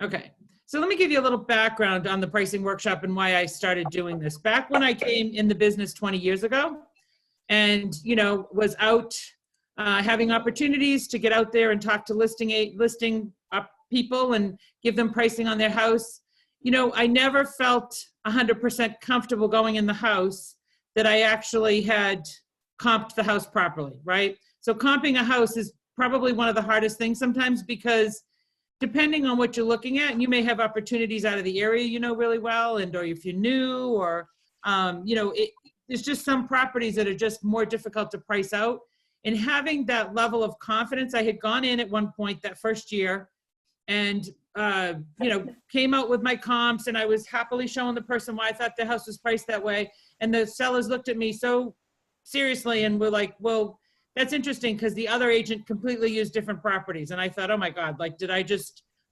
Okay, so let me give you a little background on the pricing workshop and why I started doing this. Back when I came in the business 20 years ago and, was out having opportunities to get out there and talk to listing up people and give them pricing on their house. I never felt 100% comfortable going in the house that I actually had comped the house properly, right? So comping a house is probably one of the hardest things sometimes because depending on what you're looking at, you may have opportunities out of the area really well, and or if you're new, or there's just some properties that are just more difficult to price out. And having that level of confidence, I had gone in at one point that first year and came out with my comps, and I was happily showing the person why I thought the house was priced that way. And the sellers looked at me so seriously and were like, well, that's interesting because the other agent completely used different properties. And I thought, oh my God, like,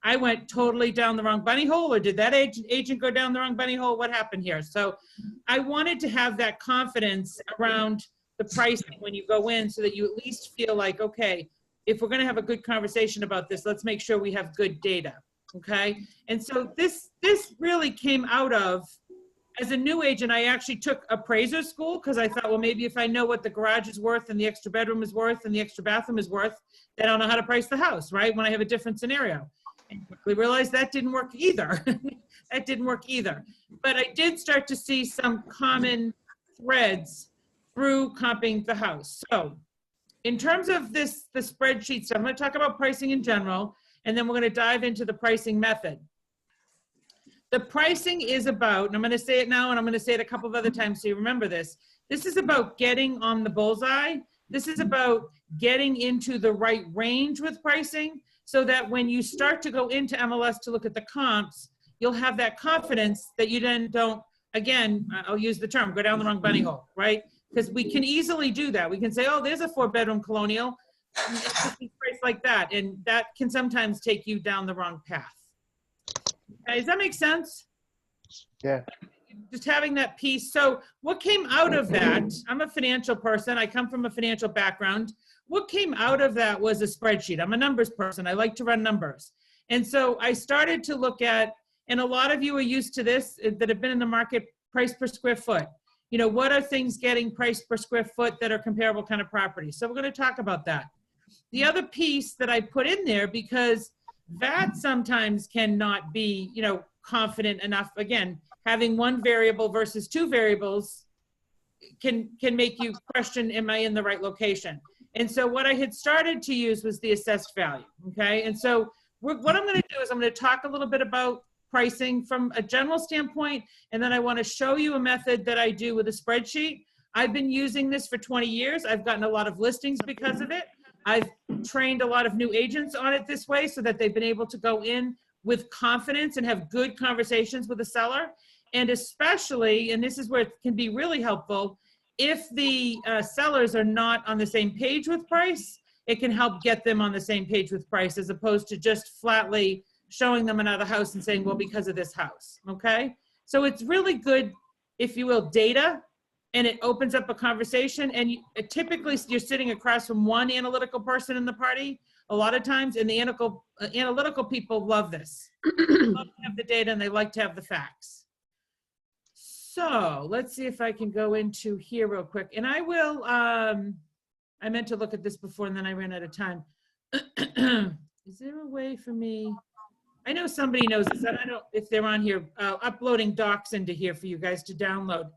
I went totally down the wrong bunny hole, or did that agent go down the wrong bunny hole? What happened here? So I wanted to have that confidence around the pricing when you go in so that you at least feel like, okay, if we're gonna have a good conversation about this, let's make sure we have good data, okay? And so this really came out of, as a new agent, I actually took appraiser school because I thought, well, maybe if I know what the garage is worth and the extra bedroom is worth and the extra bathroom is worth, then I'll know how to price the house, right? When I have a different scenario. And quickly realized that didn't work either. That didn't work either. But I did start to see some common threads through comping the house. So in terms of the spreadsheet stuff, I'm going to talk about pricing in general, and then we're going to dive into the pricing method. The pricing is about, and I'm going to say it now and I'm going to say it a couple of other times so you remember this. This is about getting on the bullseye. This is about getting into the right range with pricing so that when you start to go into MLS to look at the comps, you'll have that confidence that you then don't, again, I'll use the term, go down the wrong bunny hole, right? Because we can easily do that. We can say, oh, there's a 4-bedroom colonial. It's priced like that. And that can sometimes take you down the wrong path. Okay, does that make sense? Yeah. Just having that piece. So what came out of that, I'm a financial person. I come from a financial background. What came out of that was a spreadsheet. I'm a numbers person. I like to run numbers. And so I started to look at, and a lot of you are used to this that have been in the market, price per square foot. What are things getting priced per square foot that are comparable kind of properties? So we're going to talk about that. The other piece that I put in there, because that sometimes cannot be, confident enough. Again, having one variable versus two variables can make you question, am I in the right location? And so what I had started to use was the assessed value, okay? And so what I'm going to do is I'm going to talk a little bit about pricing from a general standpoint, and then I want to show you a method that I do with a spreadsheet. I've been using this for 20 years. I've gotten a lot of listings because of it. I've trained a lot of new agents on it this way so that they've been able to go in with confidence and have good conversations with the seller. And especially, and this is where it can be really helpful, if the sellers are not on the same page with price, it can help get them on the same page with price as opposed to just flatly showing them another house and saying, well, because of this house, okay? So it's really good, if you will, data, and it opens up a conversation. And typically you're sitting across from one analytical person in the party a lot of times, and the analytical people love this. They love to have the data and they like to have the facts. So let's see if I can go into here real quick. And I will, I meant to look at this before and then I ran out of time. Is there a way for me? I know somebody knows this. I don't know if they're on here, uploading docs into here for you guys to download.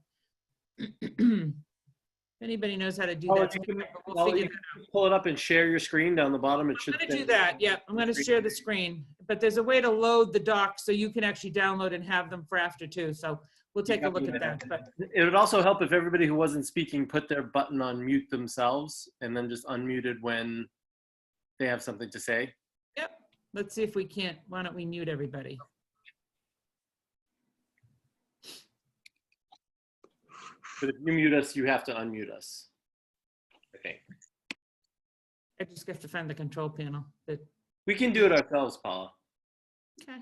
If anybody knows how to do that, we'll figure that out. Pull it up and share your screen down the bottom. It should. I'm going to do that. Yeah, I'm going to share the screen. But there's a way to load the docs so you can actually download and have them for after too. So we'll take a look at that. But it would also help if everybody who wasn't speaking put their button on mute themselves and then just unmuted when they have something to say. Yep. Let's see if we can't. Why don't we mute everybody? But if you mute us, you have to unmute us. Okay. I just have to find the control panel. We can do it ourselves, Paula. Okay.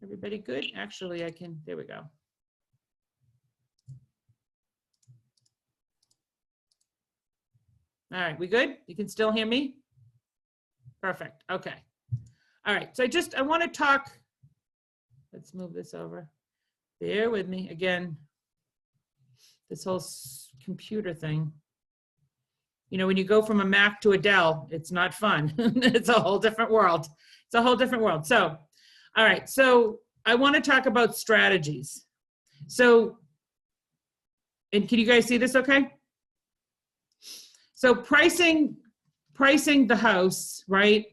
Everybody good? Actually, I can. There we go. All right, we good? You can still hear me? Perfect. Okay. All right, so I want to talk, let's move this over. Bear with me again. This whole computer thing. You know, when you go from a Mac to a Dell, it's not fun. It's a whole different world. It's a whole different world. So, all right, so I want to talk about strategies. So, and can you guys see this okay? So pricing the house, right?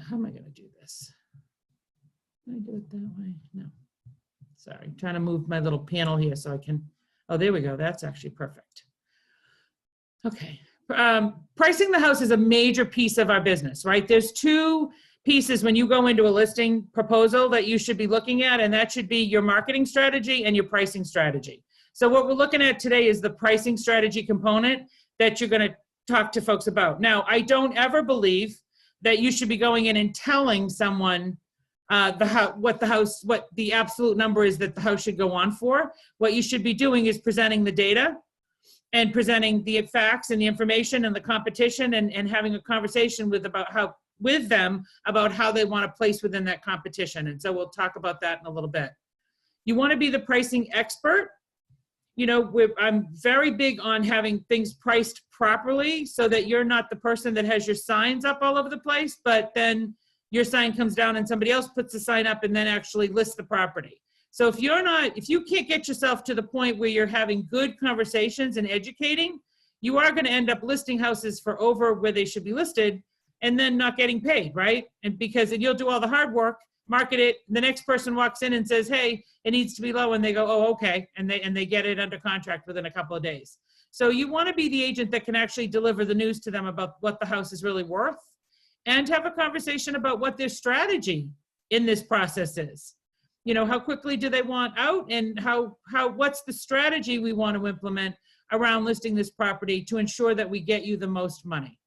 How am I going to do this? Can I do it that way? No. Sorry, I'm trying to move my little panel here so I can, oh, there we go. That's actually perfect. Okay. Pricing the house is a major piece of our business, right? There's two pieces when you go into a listing proposal that you should be looking at, and that should be your marketing strategy and your pricing strategy. So what we're looking at today is the pricing strategy component that you're going to talk to folks about. Now, I don't ever believe that you should be going in and telling someone what the absolute number is that the house should go on for. What you should be doing is presenting the data and presenting the facts and the information and the competition, and having a conversation with them about how they want to place within that competition. And so we'll talk about that in a little bit. You want to be the pricing expert. You know, I'm very big on having things priced properly so that you're not the person that has your signs up all over the place, but then your sign comes down and somebody else puts the sign up and then actually lists the property. So if you can't get yourself to the point where you're having good conversations and educating, you are going to end up listing houses for over where they should be listed and then not getting paid, right? And because you'll do all the hard work, market it, the next person walks in and says, hey, it needs to be low, and they go, oh, okay, and they get it under contract within a couple of days. So you want to be the agent that can actually deliver the news to them about what the house is really worth, and have a conversation about what their strategy in this process is. You know, how quickly do they want out, and what's the strategy we want to implement around listing this property to ensure that we get you the most money.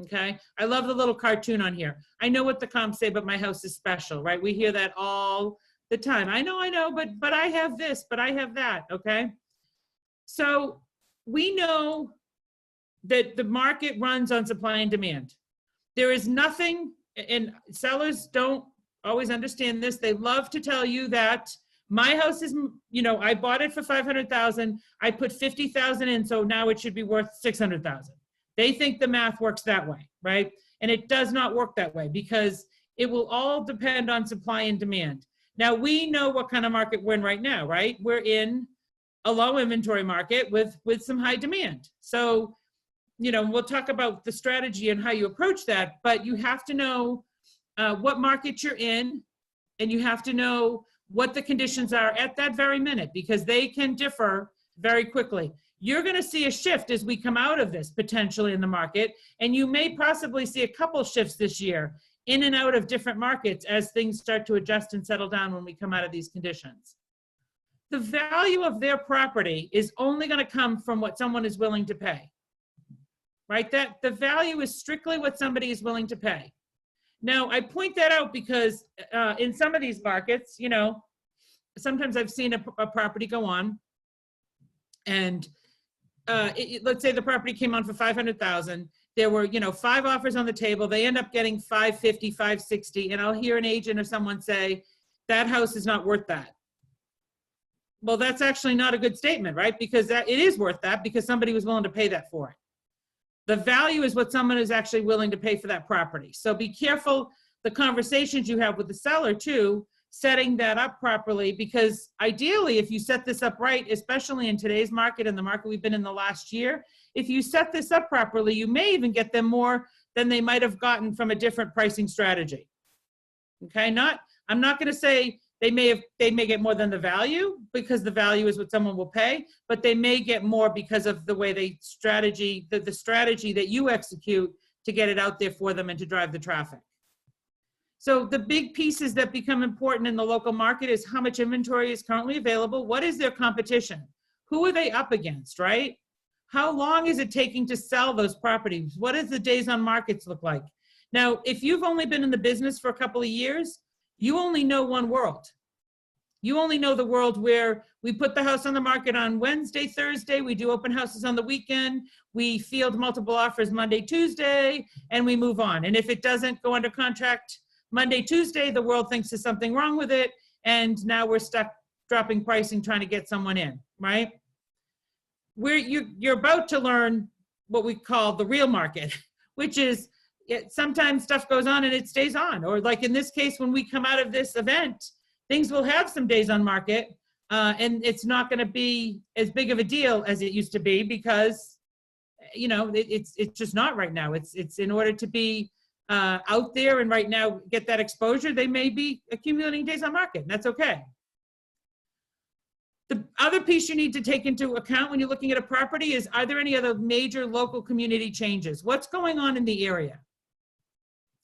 Okay, I love the little cartoon on here. I know what the comps say, but my house is special, right? We hear that all the time. I know, but I have this, but I have that, okay? So we know that the market runs on supply and demand. There is nothing, and sellers don't always understand this. They love to tell you that my house is, you know, I bought it for $500,000. I put $50,000 in, so now it should be worth $600,000. They think the math works that way, right? And it does not work that way, because it will all depend on supply and demand. Now, we know what kind of market we're in right now, right? We're in a low inventory market with some high demand. So, you know, we'll talk about the strategy and how you approach that, but you have to know what market you're in, and you have to know what the conditions are at that very minute, because they can differ very quickly. You're going to see a shift as we come out of this potentially in the market, and you may possibly see a couple shifts this year in and out of different markets as things start to adjust and settle down when we come out of these conditions. The value of their property is only going to come from what someone is willing to pay, right? That the value is strictly what somebody is willing to pay. Now, I point that out because in some of these markets, you know, sometimes I've seen a property go on, and let's say the property came on for $500,000. There were, you know, 5 offers on the table. They end up getting $550,000, $560,000, and I'll hear an agent or someone say, that house is not worth that. Well, that's actually not a good statement, right? Because it is worth that, because somebody was willing to pay that for it. The value is what someone is actually willing to pay for that property. So be careful the conversations you have with the seller too, setting that up properly, because ideally, if you set this up right, especially in today's market and the market we've been in the last year, if you set this up properly, you may even get them more than they might have gotten from a different pricing strategy. Okay, I'm not going to say they may get more than the value, because the value is what someone will pay, but they may get more because of the way the strategy that you execute to get it out there for them and to drive the traffic. So the big pieces that become important in the local market is how much inventory is currently available. What is their competition? Who are they up against, right? How long is it taking to sell those properties? What does the days on markets look like? Now, if you've only been in the business for a couple of years, you only know one world. You only know the world where we put the house on the market on Wednesday, Thursday, we do open houses on the weekend, we field multiple offers Monday, Tuesday, and we move on. And if it doesn't go under contract Monday, Tuesday, the world thinks there's something wrong with it, and now we're stuck dropping pricing trying to get someone in, right? You're about to learn what we call the real market, which is sometimes stuff goes on and it stays on. Or like in this case, when we come out of this event, things will have some days on market, and it's not going to be as big of a deal as it used to be because, you know, it's just not right now. It's in order to be out there and right now get that exposure, they may be accumulating days on market, and that's okay. The other piece you need to take into account when you're looking at a property is, are there any other major local community changes? What's going on in the area?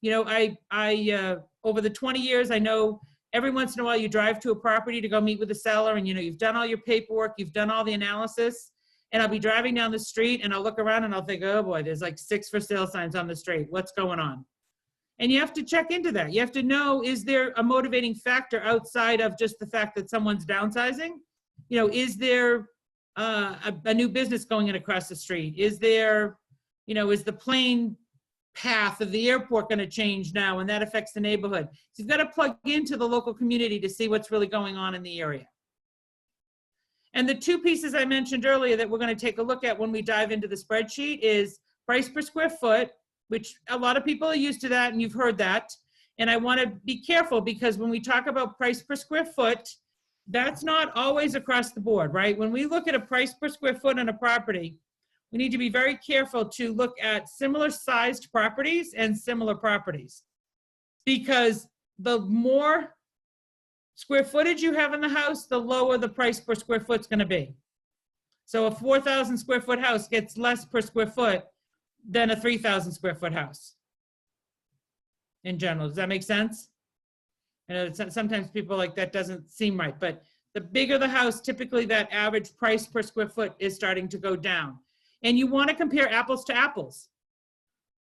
You know, I over the 20 years, I know every once in a while you drive to a property to go meet with the seller, and you know, you've done all your paperwork, you've done all the analysis, and I'll be driving down the street and I'll look around and I'll think, oh boy, there's like 6 for sale signs on the street. What's going on? And you have to check into that. You have to know, is there a motivating factor outside of just the fact that someone's downsizing? You know, is there a new business going in across the street? Is there, you know, is the plane path of the airport going to change now, and that affects the neighborhood? So you've got to plug into the local community to see what's really going on in the area. And the 2 pieces I mentioned earlier that we're going to take a look at when we dive into the spreadsheet is price per square foot, which a lot of people are used to that, and you've heard that. And I want to be careful, because when we talk about price per square foot, that's not always across the board, right? When we look at a price per square foot on a property, we need to be very careful to look at similar sized properties and similar properties, because the more square footage you have in the house, the lower the price per square foot is going to be. So a 4,000 square foot house gets less per square foot than a 3,000 square foot house in general. Does that make sense? I know sometimes people like, that doesn't seem right, but the bigger the house, typically that average price per square foot is starting to go down. And you want to compare apples to apples.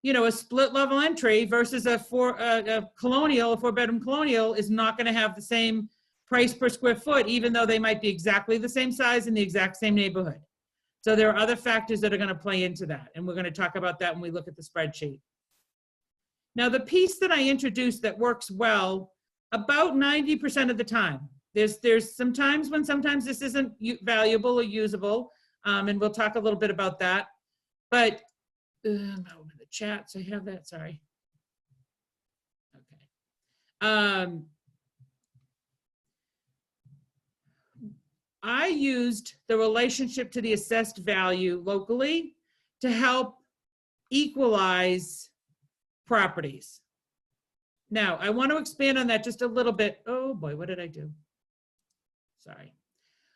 You know, a split level entry versus a 4-bedroom colonial is not going to have the same price per square foot, even though they might be exactly the same size in the exact same neighborhood. So there are other factors that are going to play into that, and we're going to talk about that when we look at the spreadsheet. Now, the piece that I introduced that works well about 90% of the time. There's some times when sometimes this isn't valuable or usable, and we'll talk a little bit about that. But I'm out in the chat, so I have that, sorry. Okay. I used the relationship to the assessed value locally to help equalize properties. Now, I want to expand on that just a little bit. Oh boy, what did I do? Sorry.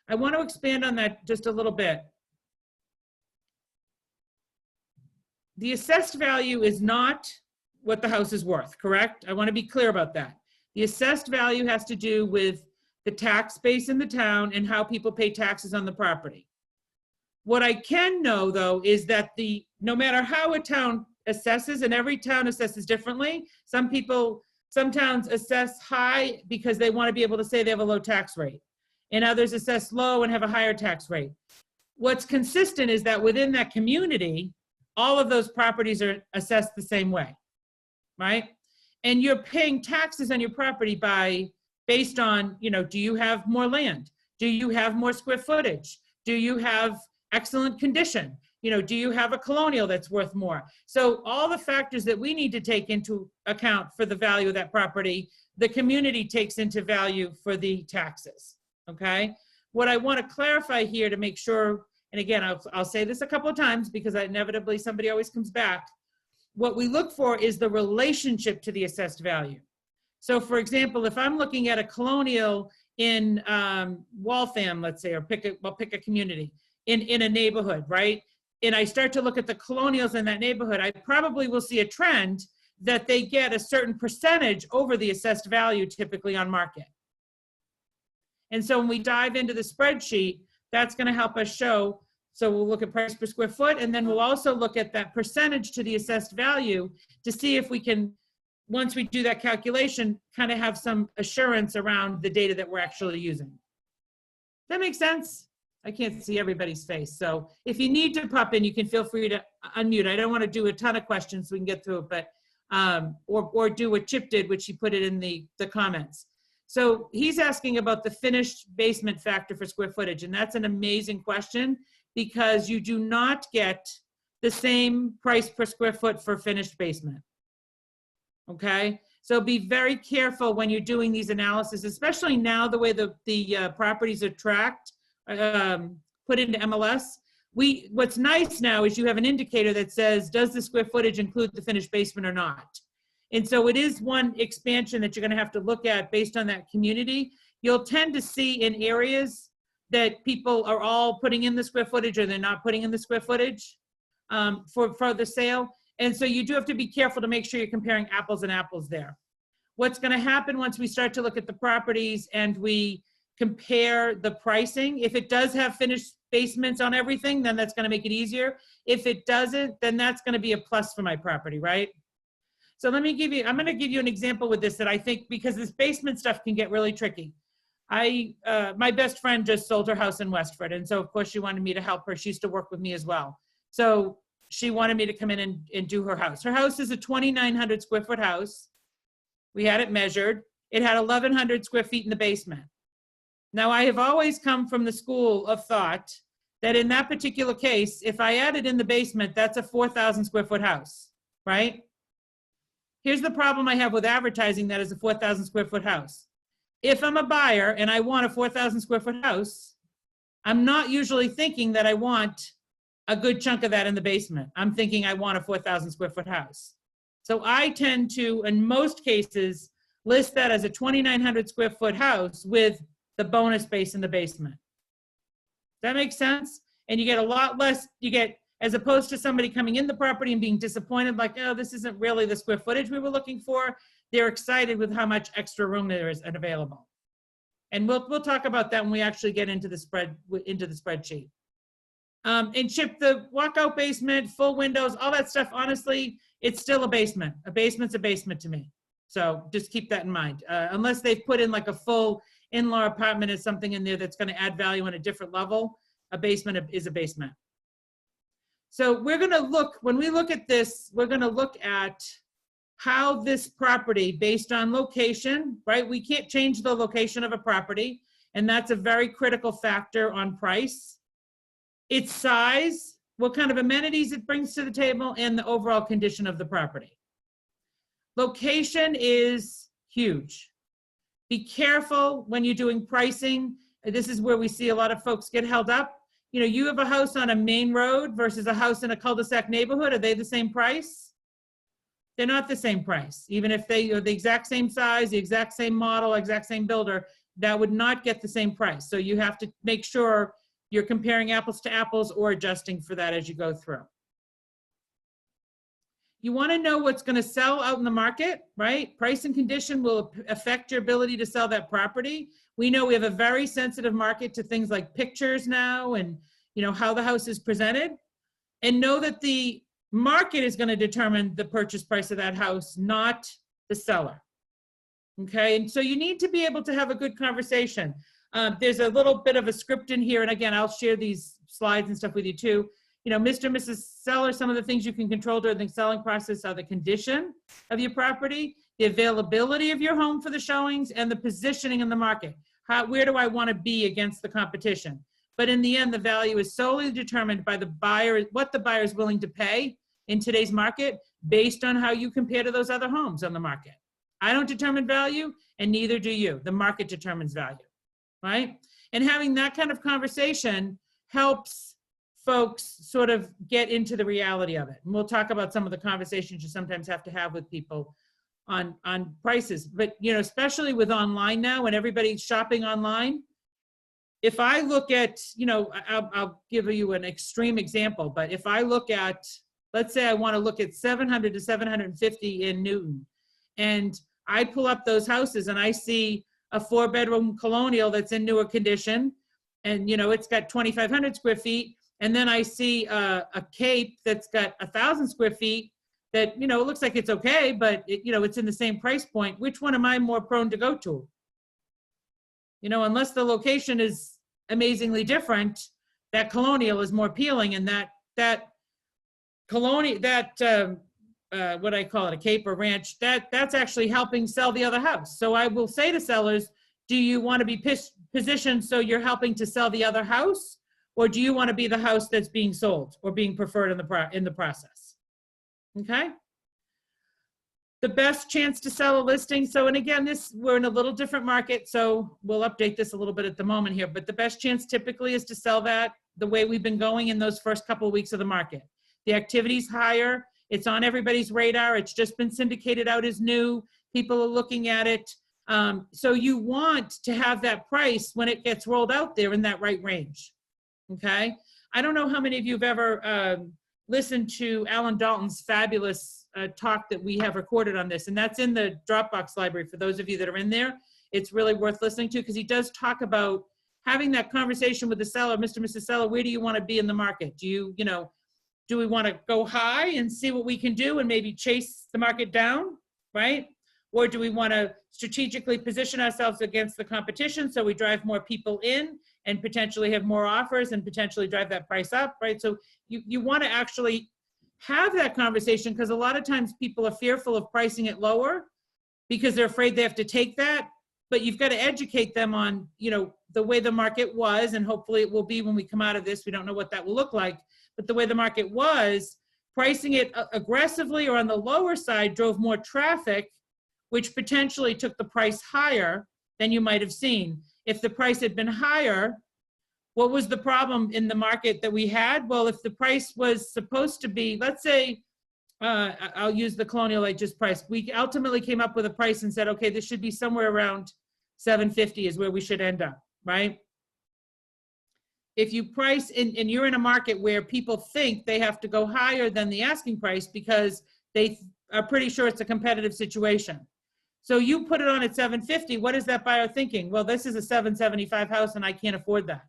I want to expand on that just a little bit. The assessed value is not what the house is worth, correct? I want to be clear about that. The assessed value has to do with the tax base in the town and how people pay taxes on the property. What I can know, though, is that no matter how a town assesses, and every town assesses differently, some towns assess high because they want to be able to say they have a low tax rate, and others assess low and have a higher tax rate. What's consistent is that within that community, all of those properties are assessed the same way, right? And you're paying taxes on your property based on, you know, do you have more land? Do you have more square footage? Do you have excellent condition? You know, do you have a colonial that's worth more? So all the factors that we need to take into account for the value of that property, the community takes into value for the taxes, okay? What I want to clarify here to make sure, and again, I'll say this a couple of times because inevitably somebody always comes back. What we look for is the relationship to the assessed value. So for example, if I'm looking at a colonial in Waltham, let's say, or pick a community in a neighborhood, right? And I start to look at the colonials in that neighborhood, I probably will see a trend that they get a certain percentage over the assessed value typically on market. And so when we dive into the spreadsheet, that's going to help us show. So we'll look at price per square foot, and then we'll also look at that percentage to the assessed value to see if we can once we do that calculation, kind of have some assurance around the data that we're actually using. Does that make sense? I can't see everybody's face. So if you need to pop in, you can feel free to unmute. I don't want to do a ton of questions so we can get through it, but, or do what Chip did, which he put it in the comments. So he's asking about the finished basement factor for square footage. And that's an amazing question because you do not get the same price per square foot for finished basement. Okay, so be very careful when you're doing these analysis, especially now the way the properties are tracked, put into MLS. What's nice now is you have an indicator that says, does the square footage include the finished basement or not? And so it is one expansion that you're going to have to look at based on that community. You'll tend to see in areas that people are all putting in the square footage or they're not putting in the square footage for the sale. And so you do have to be careful to make sure you're comparing apples and apples there. What's going to happen once we start to look at the properties and we compare the pricing, if it does have finished basements on everything, then that's going to make it easier. If it doesn't, then that's going to be a plus for my property, right? So let me give you, I'm going to give you an example with this that I think, because this basement stuff can get really tricky. My best friend just sold her house in Westford. And so of course she wanted me to help her. She used to work with me as well. So she wanted me to come in and do her house. Her house is a 2,900 square foot house. We had it measured. It had 1,100 square feet in the basement. Now I have always come from the school of thought that in that particular case, if I added in the basement, that's a 4,000 square foot house, right? Here's the problem I have with advertising that as a 4,000 square foot house. If I'm a buyer and I want a 4,000 square foot house, I'm not usually thinking that I want a good chunk of that in the basement. I'm thinking I want a 4,000 square foot house. So I tend to, in most cases, list that as a 2,900 square foot house with the bonus space in the basement. Does that make sense? And you get a lot less, you get, as opposed to somebody coming in the property and being disappointed, like, oh, this isn't really the square footage we were looking for. They're excited with how much extra room there is available. And we'll talk about that when we actually get into the spreadsheet. And Chip, the walkout basement, full windows, all that stuff, honestly, it's still a basement. A basement's a basement to me. So just keep that in mind. Unless they've put in like a full in-law apartment or something in there that's going to add value on a different level, a basement is a basement. So we're going to look, when we look at this, we're going to look at how this property, based on location, right? We can't change the location of a property, and that's a very critical factor on price. Its size, what kind of amenities it brings to the table, and the overall condition of the property. Location is huge. Be careful when you're doing pricing. This is where we see a lot of folks get held up. You know, you have a house on a main road versus a house in a cul-de-sac neighborhood. Are they the same price? They're not the same price. Even if they are the exact same size, the exact same model, exact same builder, that would not get the same price. So you have to make sure you're comparing apples to apples or adjusting for that as you go through. You want to know what's going to sell out in the market, right? Price and condition will affect your ability to sell that property. We know we have a very sensitive market to things like pictures now and, you know, how the house is presented. And know that the market is going to determine the purchase price of that house, not the seller. Okay, and so you need to be able to have a good conversation. There's a little bit of a script in here, and again, I'll share these slides and stuff with you too. You know, Mr. and Mrs. Seller, some of the things you can control during the selling process are the condition of your property, the availability of your home for the showings, and the positioning in the market. Where do I want to be against the competition? But in the end, the value is solely determined by the buyer, what the buyer is willing to pay in today's market based on how you compare to those other homes on the market. I don't determine value, and neither do you. The market determines value, right? And having that kind of conversation helps folks sort of get into the reality of it. And we'll talk about some of the conversations you sometimes have to have with people on prices. But, you know, especially with online now, when everybody's shopping online, if I look at, you know, I'll give you an extreme example, but if I look at, let's say I want to look at 700 to 750 in Newton, and I pull up those houses and I see a 4-bedroom colonial that's in newer condition, and, you know, it's got 2,500 square feet, and then I see a Cape that's got 1,000 square feet that, you know, it looks like it's okay, but it, you know, it's in the same price point. Which one am I more prone to go to? You know, unless the location is amazingly different, that Colonial is more appealing, and that Colonial, what I call it, a Cape or Ranch, that's actually helping sell the other house. So I will say to sellers, do you want to be positioned so you're helping to sell the other house, or do you want to be the house that's being sold or being preferred in the process? Okay. The best chance to sell a listing. So, and again, we're in a little different market, so we'll update this a little bit at the moment here, but the best chance typically is to sell that the way we've been going in those first couple of weeks of the market. The activity's higher. It's on everybody's radar. It's just been syndicated out as new. People are looking at it. So you want to have that price when it gets rolled out there in that right range. Okay. I don't know how many of you have ever listened to Alan Dalton's fabulous talk that we have recorded on this, and that's in the Dropbox library for those of you that are in there. It's really worth listening to, because he does talk about having that conversation with the seller. Mr. and Mrs. Seller, where do you want to be in the market? Do we want to go high and see what we can do and maybe chase the market down, right? Or do we want to strategically position ourselves against the competition so we drive more people in and potentially have more offers and potentially drive that price up, right? So you want to actually have that conversation, because a lot of times people are fearful of pricing it lower because they're afraid they have to take that. But you've got to educate them on, you know, the way the market was, and hopefully it will be when we come out of this. We don't know what that will look like, but the way the market was, pricing it aggressively or on the lower side drove more traffic, which potentially took the price higher than you might have seen. If the price had been higher, what was the problem in the market that we had? Well, if the price was supposed to be, let's say, I'll use the Colonial I just priced. We ultimately came up with a price and said, okay, this should be somewhere around $750 is where we should end up, right? If you price, and you're in a market where people think they have to go higher than the asking price because they are pretty sure it's a competitive situation. So you put it on at $750, what is that buyer thinking? Well, this is a $775 house and I can't afford that.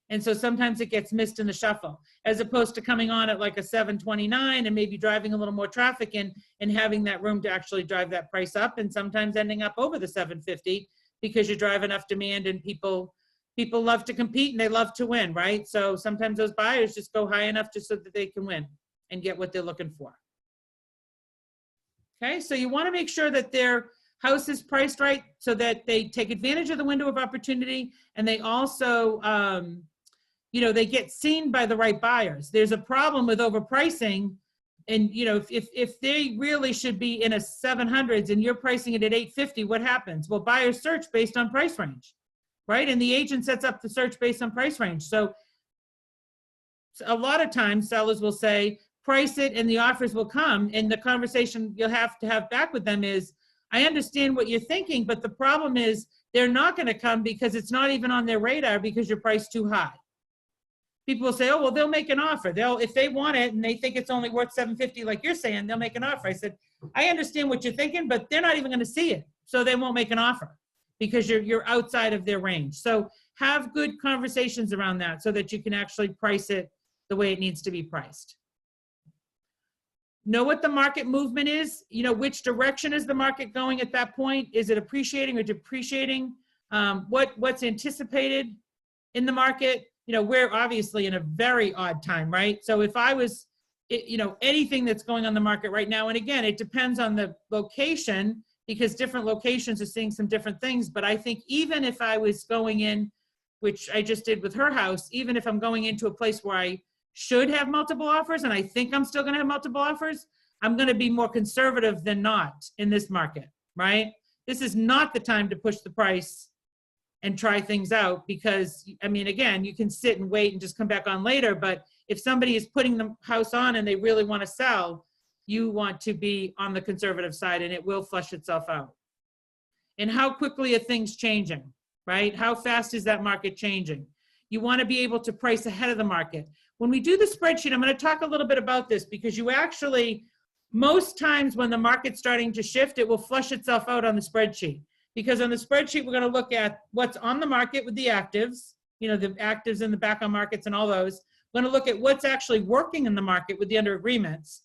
And so sometimes it gets missed in the shuffle, as opposed to coming on at like a $729 and maybe driving a little more traffic in and having that room to actually drive that price up, and sometimes ending up over the $750 because you drive enough demand, and people love to compete and they love to win, right? So sometimes those buyers just go high enough just so that they can win and get what they're looking for. Okay, so you want to make sure that their house is priced right so that they take advantage of the window of opportunity, and they also, you know, they get seen by the right buyers. There's a problem with overpricing, and you know, if they really should be in a 700s and you're pricing it at 850, what happens? Well, buyers search based on price range, right? And the agent sets up the search based on price range. So a lot of times sellers will say, price it and the offers will come, and the conversation you'll have to have back with them is, I understand what you're thinking, but the problem is they're not going to come because it's not even on their radar because you're priced too high. People will say, oh, well, they'll make an offer. If they want it and they think it's only worth $750, like you're saying, they'll make an offer. I said, I understand what you're thinking, but they're not even going to see it. So they won't make an offer because you're outside of their range. So have good conversations around that so that you can actually price it the way it needs to be priced. Know what the market movement is. You know, which direction is the market going at that point? Is it appreciating or depreciating? What's anticipated in the market? You know, we're obviously in a very odd time, right? So if I was, you know, anything that's going on the market right now, and again, it depends on the location because different locations are seeing some different things. But I think even if I was going in, which I just did with her house, even if I'm going into a place where I should have multiple offers and I think I'm still going to have multiple offers, I'm going to be more conservative than not in this market, right? This is not the time to push the price and try things out because, I mean, again, you can sit and wait and just come back on later, but if somebody is putting the house on and they really want to sell, you want to be on the conservative side and it will flush itself out. And how quickly are things changing, right? How fast is that market changing? You want to be able to price ahead of the market. When we do the spreadsheet, I'm going to talk a little bit about this because you actually, most times when the market's starting to shift, it will flush itself out on the spreadsheet. Because on the spreadsheet, we're going to look at what's on the market with the actives, you know, the actives in the back on markets and all those. We're going to look at what's actually working in the market with the under agreements.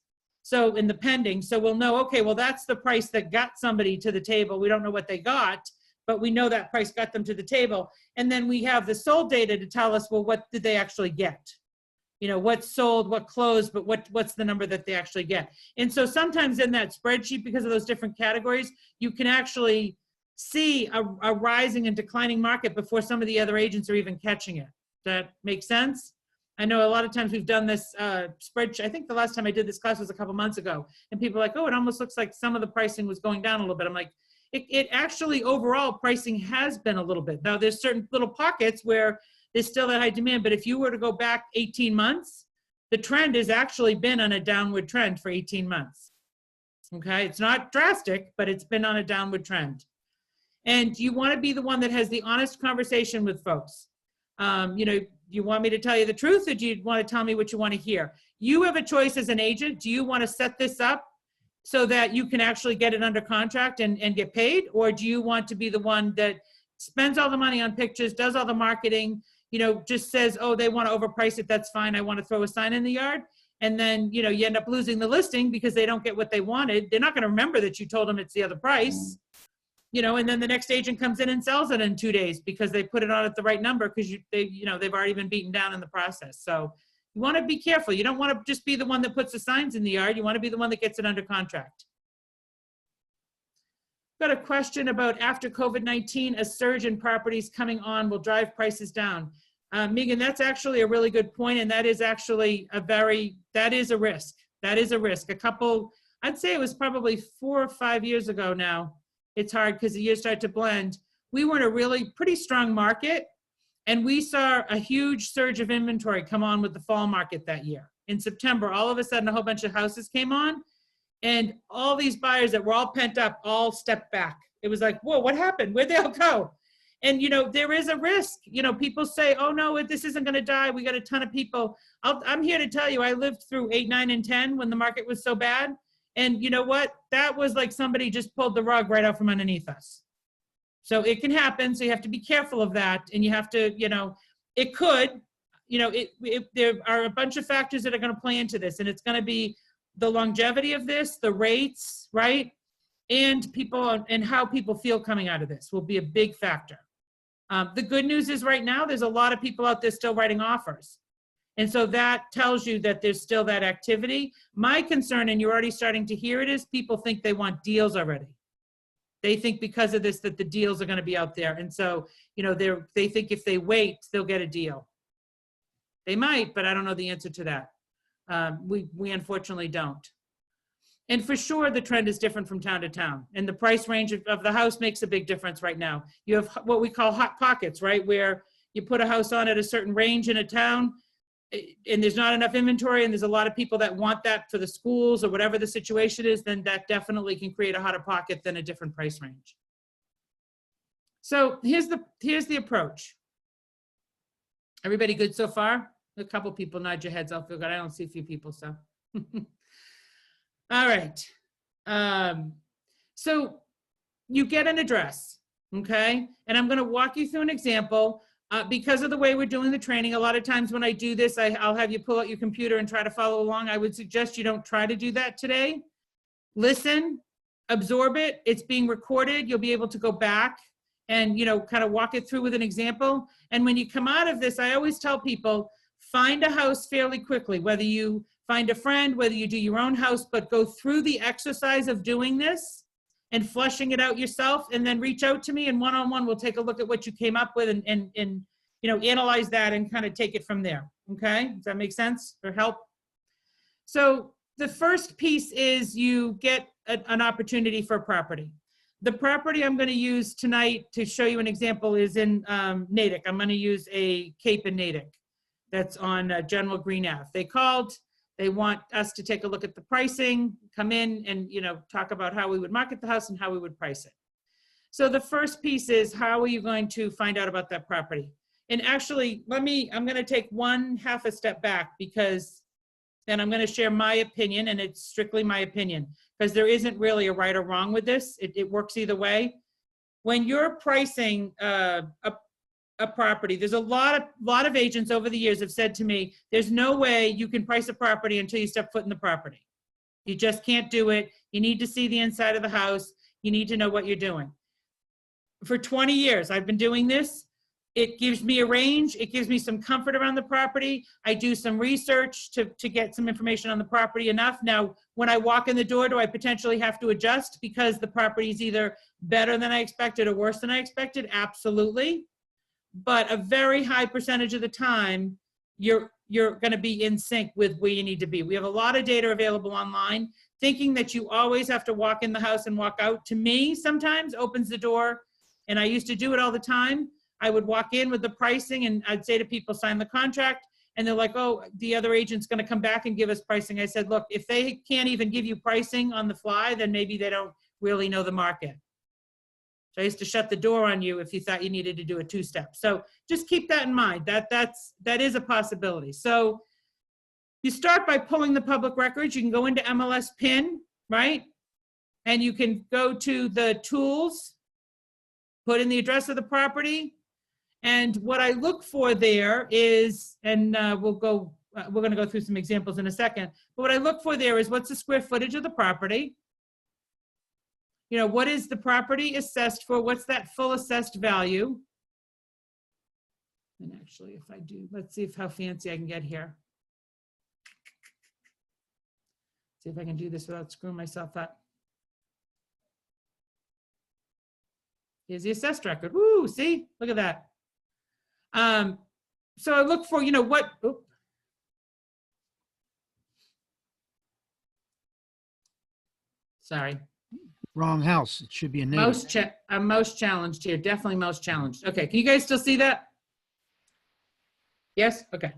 So in the pending, so we'll know, okay, well, that's the price that got somebody to the table. We don't know what they got, but we know that price got them to the table. And then we have the sold data to tell us, well, what did they actually get? You know, what sold, what closed, but what's the number that they actually get? And so sometimes in that spreadsheet, because of those different categories, you can actually see a rising and declining market before some of the other agents are even catching it. That makes sense? I know a lot of times we've done this spreadsheet. I think the last time I did this class was a couple months ago, and people are like, oh, it almost looks like some of the pricing was going down a little bit. I'm like, it actually overall pricing has been a little bit. Now there's certain little pockets where there's still that high demand, but if you were to go back 18 months, the trend has actually been on a downward trend for 18 months. Okay, it's not drastic, but it's been on a downward trend. And you want to be the one that has the honest conversation with folks. You know, you want me to tell you the truth, or do you want to tell me what you want to hear? You have a choice as an agent. Do you want to set this up so that you can actually get it under contract and get paid? Or do you want to be the one that spends all the money on pictures, does all the marketing, you know, just says, oh, they want to overprice it, that's fine, I want to throw a sign in the yard. And then, you know, you end up losing the listing because they don't get what they wanted. They're not going to remember that you told them it's the other price. You know, and then the next agent comes in and sells it in 2 days because they put it on at the right number because they've already been beaten down in the process. So you want to be careful. You don't want to just be the one that puts the signs in the yard. You want to be the one that gets it under contract. Got a question about after COVID-19, a surge in properties coming on will drive prices down. Megan, that's actually a really good point, and that is actually that is a risk. That is a risk. I'd say it was probably 4 or 5 years ago now. It's hard because the years start to blend. We were in a really pretty strong market, and we saw a huge surge of inventory come on with the fall market that year. In September, all of a sudden, a whole bunch of houses came on, and all these buyers that were all pent up all stepped back. It was like, whoa, what happened? Where'd they all go? And, you know, there is a risk. You know, people say, oh, no, this isn't going to die. We got a ton of people. I'm here to tell you, I lived through 8, 9, and 10 when the market was so bad. And you know what? That was like somebody just pulled the rug right out from underneath us. So it can happen. So you have to be careful of that. And you have to, you know, it could, you know, there are a bunch of factors that are going to play into this. And it's going to be the longevity of this, the rates, right? And people and how people feel coming out of this will be a big factor. The good news is right now, there's a lot of people out there still writing offers. And so that tells you that there's still that activity. My concern, and you're already starting to hear it, is people think they want deals already. They think because of this that the deals are going to be out there. And so, you know, they think if they wait, they'll get a deal. They might, but I don't know the answer to that. We unfortunately don't. And for sure, the trend is different from town to town. And the price range of the house makes a big difference right now. You have what we call hot pockets, right? Where you put a house on at a certain range in a town, and there's not enough inventory, and there's a lot of people that want that for the schools or whatever the situation is, then that definitely can create a hotter pocket than a different price range. So here's the approach. Everybody good so far? A couple people nod your heads. I'll feel good. I don't see a few people, so. All right. So you get an address, okay? And I'm going to walk you through an example. Because of the way we're doing the training, a lot of times when I do this, I'll have you pull out your computer and try to follow along. I would suggest you don't try to do that today. Listen, absorb it. It's being recorded. You'll be able to go back and, you know, kind of walk it through with an example. And when you come out of this, I always tell people, find a house fairly quickly, whether you find a friend, whether you do your own house, but go through the exercise of doing this and flushing it out yourself, and then reach out to me, and one-on-one we'll take a look at what you came up with and you know, analyze that and kind of take it from there. Okay, does that make sense or help? So the first piece is you get an opportunity for a property. The property I'm going to use tonight to show you an example is in Natick. I'm going to use a Cape in Natick that's on General Green Ave. They called. They want us to take a look at the pricing, come in and, you know, talk about how we would market the house and how we would price it. So the first piece is, how are you going to find out about that property? And actually, I'm going to take half a step back, because then I'm going to share my opinion, and it's strictly my opinion, because there isn't really a right or wrong with this. It works either way. When you're pricing a property, there's a lot of agents over the years have said to me, there's no way you can price a property until you step foot in the property. You just can't do it. You need to see the inside of the house. You need to know what you're doing. For 20 years, I've been doing this. It gives me a range. It gives me some comfort around the property. I do some research to get some information on the property enough. Now, when I walk in the door, do I potentially have to adjust because the property is either better than I expected or worse than I expected? Absolutely. But a very high percentage of the time, you're going to be in sync with where you need to be. We have a lot of data available online. Thinking that you always have to walk in the house and walk out, to me, sometimes opens the door. And I used to do it all the time. I would walk in with the pricing and I'd say to people, sign the contract. And they're like, oh, the other agent's going to come back and give us pricing. I said, look, if they can't even give you pricing on the fly, then maybe they don't really know the market. So I used to shut the door on you if you thought you needed to do a two-step. So just keep that in mind. That is a possibility. So you start by pulling the public records. You can go into MLS PIN, right? And you can go to the tools, put in the address of the property. And what I look for there is, and we're going to go through some examples in a second, but what I look for there is what's the square footage of the property? You know, what is the property assessed for? What's that full assessed value? And actually, if I do, let's see how fancy I can get here. See if I can do this without screwing myself up. Here's the assessed record. Woo, see, look at that. So I look for, you know, what, oops. Sorry. Wrong house. It should be a native. I'm most challenged here, definitely most challenged. Okay, can you guys still see that? Yes, okay.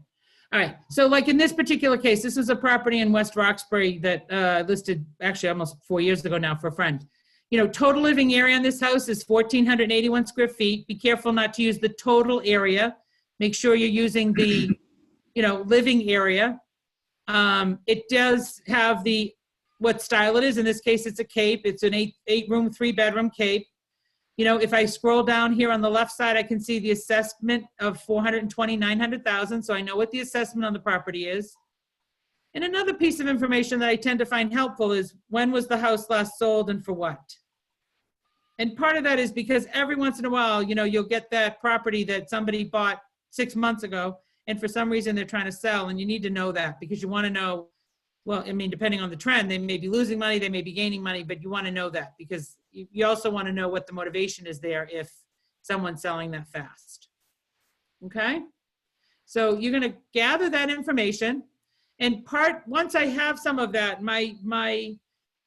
All right, so like in this particular case, this is a property in West Roxbury that listed actually almost 4 years ago now for a friend. You know, total living area on this house is 1,481 square feet. Be careful not to use the total area. Make sure you're using the, you know, living area. It does have the, what style it is. In this case, it's a cape. It's an eight room, 3-bedroom cape. You know, if I scroll down here on the left side, I can see the assessment of $429,000. So I know what the assessment on the property is. And another piece of information that I tend to find helpful is when was the house last sold and for what? And part of that is because every once in a while, you know, you'll get that property that somebody bought 6 months ago, and for some reason they're trying to sell, and you need to know that because you want to know, well, I mean, depending on the trend, they may be losing money, they may be gaining money, but you want to know that because you also want to know what the motivation is there if someone's selling that fast. Okay? So you're going to gather that information. And once I have some of that, my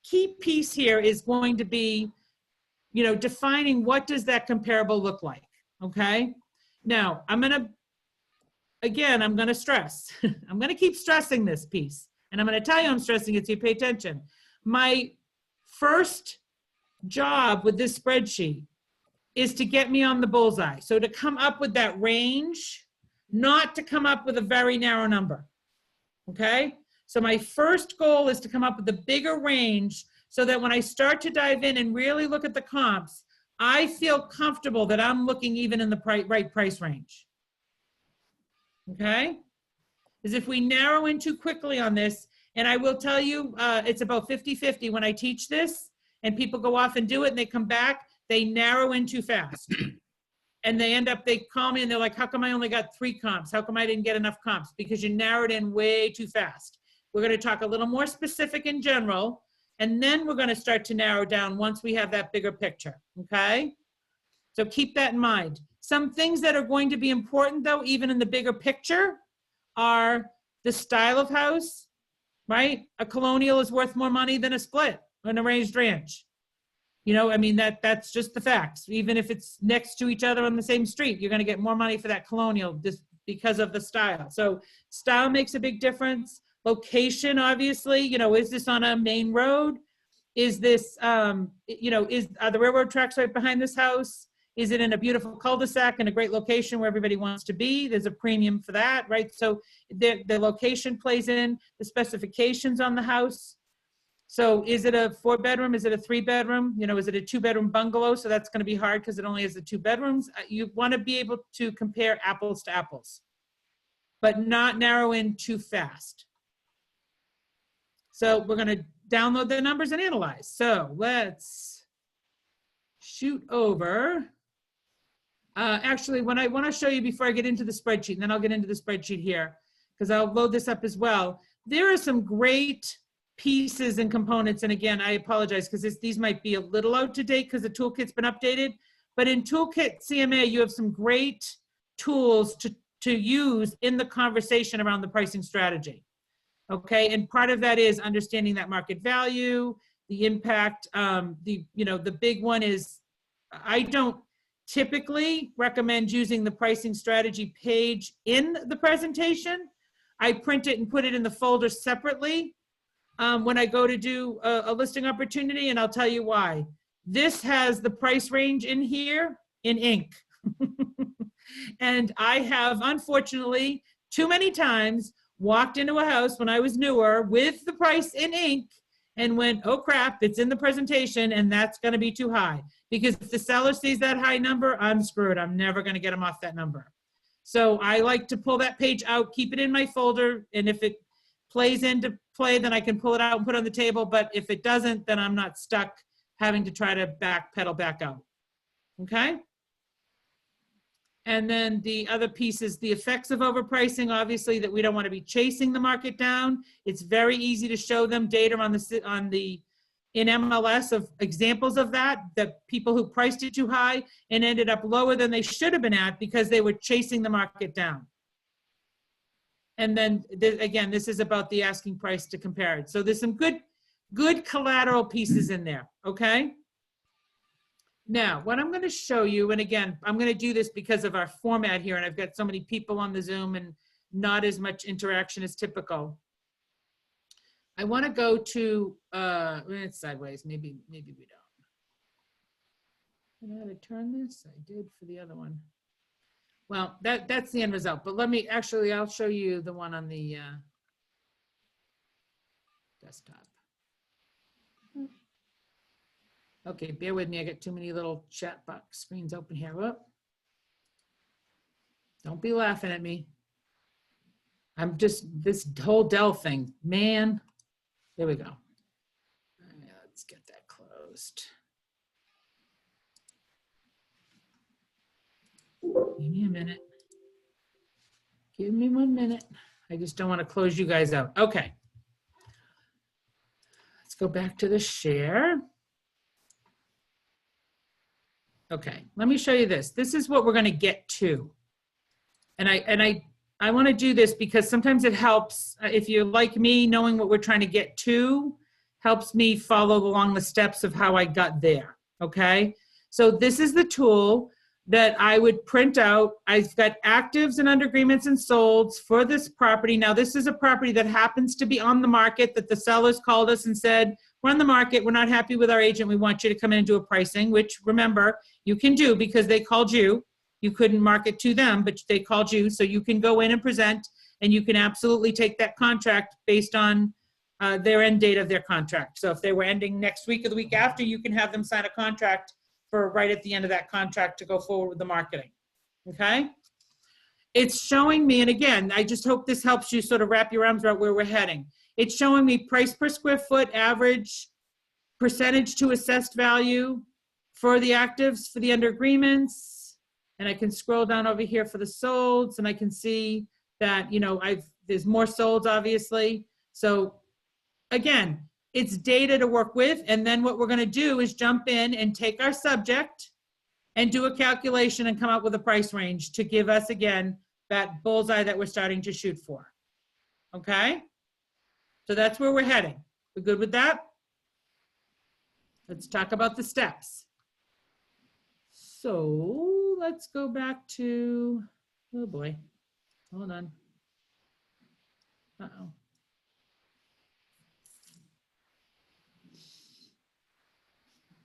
key piece here is going to be, you know, defining what does that comparable look like, okay? Now, I'm going to stress. I'm going to keep stressing this piece. And I'm going to tell you I'm stressing it so you pay attention. My first job with this spreadsheet is to get me on the bullseye. So to come up with that range, not to come up with a very narrow number. Okay, so my first goal is to come up with a bigger range so that when I start to dive in and really look at the comps, I feel comfortable that I'm looking even in the right price range. Okay, because if we narrow in too quickly on this, and I will tell you, it's about 50-50 when I teach this and people go off and do it and they come back, they narrow in too fast. And they call me and they're like, how come I only got 3 comps? How come I didn't get enough comps? Because you narrowed in way too fast. We're going to talk a little more specific in general, and then we're going to start to narrow down once we have that bigger picture, okay? So keep that in mind. Some things that are going to be important though, even in the bigger picture, are the style of house, right? A colonial is worth more money than a split, an arranged ranch. You know, I mean, that's just the facts. Even if it's next to each other on the same street, you're going to get more money for that colonial just because of the style. So style makes a big difference. Location, obviously, you know, is this on a main road? Is this, you know, are the railroad tracks right behind this house? Is it in a beautiful cul-de-sac in a great location where everybody wants to be? There's a premium for that, right? So the location plays in, the specifications on the house. So is it a 4-bedroom? Is it a 3-bedroom? You know, is it a 2-bedroom bungalow? So that's going to be hard because it only has the 2 bedrooms. You want to be able to compare apples to apples, but not narrow in too fast. So we're going to download the numbers and analyze. So let's shoot over. Actually, what I want to show you before I get into the spreadsheet, and then I'll get into the spreadsheet here, because I'll load this up as well. There are some great pieces and components, and again, I apologize because these might be a little out to date because the toolkit's been updated, but in Toolkit CMA, you have some great tools to use in the conversation around the pricing strategy. Okay, and part of that is understanding that market value, the impact. The big one is, I don't typically recommend using the pricing strategy page in the presentation. I print it and put it in the folder separately when I go to do a listing opportunity, and I'll tell you why. This has the price range in here in ink. And I have, unfortunately, too many times walked into a house when I was newer with the price in ink and went, oh crap, it's in the presentation and that's gonna be too high. Because if the seller sees that high number, I'm screwed. I'm never gonna get them off that number. So I like to pull that page out, keep it in my folder, and if it plays into play, then I can pull it out and put it on the table. But if it doesn't, then I'm not stuck having to try to backpedal back out. Okay? And then the other piece is the effects of overpricing, obviously, that we don't want to be chasing the market down. It's very easy to show them data in MLS of examples of that people who priced it too high and ended up lower than they should have been at because they were chasing the market down. And then again, this is about the asking price to compare it. So there's some good collateral pieces in there, okay? Now, what I'm going to show you, and again, I'm going to do this because of our format here, and I've got so many people on the Zoom and not as much interaction as typical. I want to go to, it's sideways, maybe we don't. I know how to turn this? I did for the other one. Well, that's the end result, but I'll show you the one on the desktop. Okay, bear with me. I got too many little chat box screens open here. Whoop. Don't be laughing at me. I'm just, this whole Dell thing, man. There we go. Let's get that closed. Give me a minute. Give me 1 minute. I just don't want to close you guys out. Okay. Let's go back to the share. Okay, let me show you this. This is what we're going to get to. And I want to do this because sometimes it helps, if you're like me, knowing what we're trying to get to helps me follow along the steps of how I got there, okay? So this is the tool that I would print out. I've got actives and under agreements and solds for this property. Now, this is a property that happens to be on the market that the sellers called us and said, we're on the market, we're not happy with our agent, we want you to come in and do a pricing, which remember, you can do because they called you. You couldn't market to them, but they called you, so you can go in and present, and you can absolutely take that contract based on their end date of their contract. So if they were ending next week or the week after, you can have them sign a contract for right at the end of that contract to go forward with the marketing, okay? It's showing me, and again, I just hope this helps you sort of wrap your arms around where we're heading. It's showing me price per square foot, average, percentage to assessed value for the actives, for the under agreements, and I can scroll down over here for the solds, and I can see that, you know, there's more solds, obviously. So again, it's data to work with, and then what we're going to do is jump in and take our subject and do a calculation and come up with a price range to give us, again, that bullseye that we're starting to shoot for. Okay? So that's where we're heading. We're good with that? Let's talk about the steps. So let's go back to, oh boy, hold on. Uh-oh.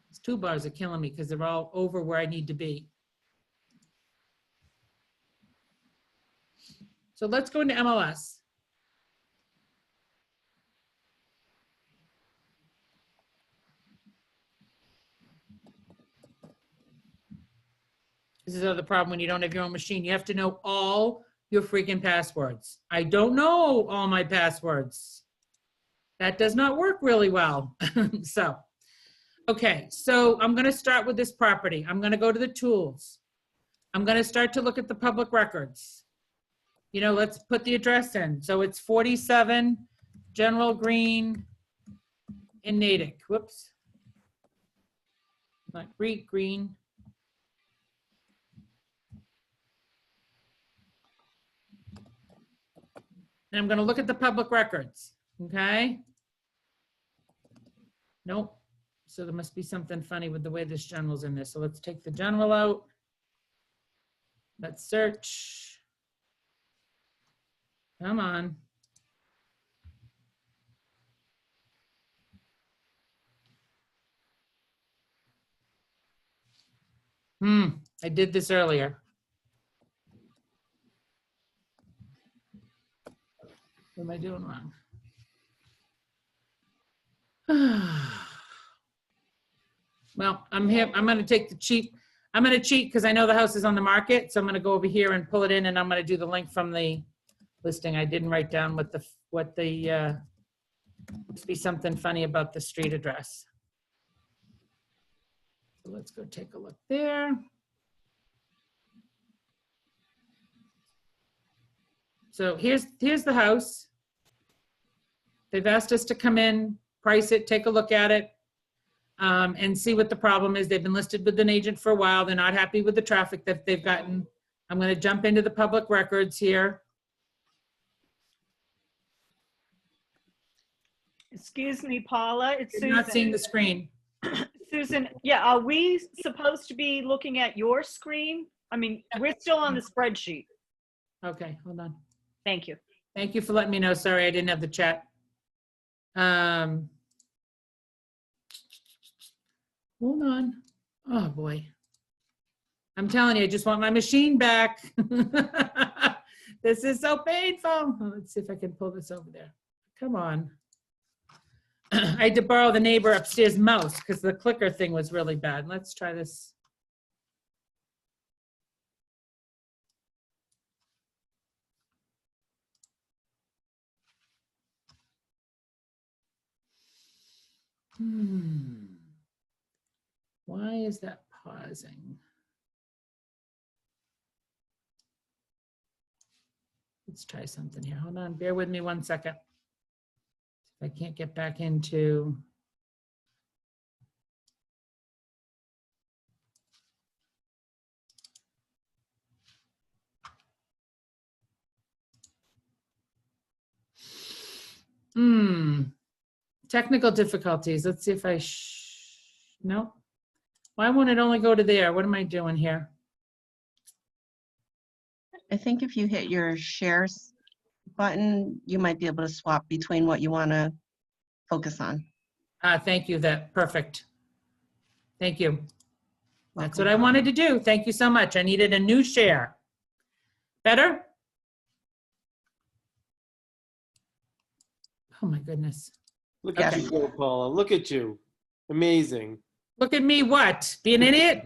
These toolbars are killing me because they're all over where I need to be. So let's go into MLS. This is the other problem when you don't have your own machine. You have to know all your freaking passwords. I don't know all my passwords. That does not work really well. So, okay, so I'm gonna start with this property. I'm gonna go to the tools. I'm gonna start to look at the public records. You know, let's put the address in. So it's 47 General Green in Natick. Whoops. Not Green. And I'm gonna look at the public records, okay? Nope. So there must be something funny with the way this general's in this. So let's take the general out. Let's search. Come on. I did this earlier. What am I doing wrong? Well, I'm here. I'm going to take the cheat. I'm going to cheat because I know the house is on the market. So I'm going to go over here and pull it in, and I'm going to do the link from the listing. I didn't write down must be something funny about the street address. So let's go take a look there. So here's the house. They've asked us to come in, price it, take a look at it, and see what the problem is. They've been listed with an agent for a while. They're not happy with the traffic that they've gotten. I'm going to jump into the public records here. Excuse me, Paula, it's You're Susan. not seeing the screen. Susan, yeah, are we supposed to be looking at your screen? I mean, we're still on the spreadsheet. Okay, hold on. Thank you. Thank you for letting me know. Sorry, I didn't have the chat. Hold on. Oh, boy. I'm telling you, I just want my machine back. This is so painful. Oh, let's see if I can pull this over there. Come on. I had to borrow the neighbor upstairs mouse because the clicker thing was really bad. Let's try this. Why is that pausing? Let's try something here. Hold on, bear with me 1 second. If I can't get back into. Technical difficulties. Let's see if I, no. Why won't it only go to there? What am I doing here? I think if you hit your shares button, you might be able to swap between what you want to focus on. Thank you, perfect. Thank you. That's Welcome. what I wanted to do. Thank you so much. I needed a new share. Better? Oh my goodness. Look at you go, Paula. Look at you. Amazing. Look at me, what? Be an idiot?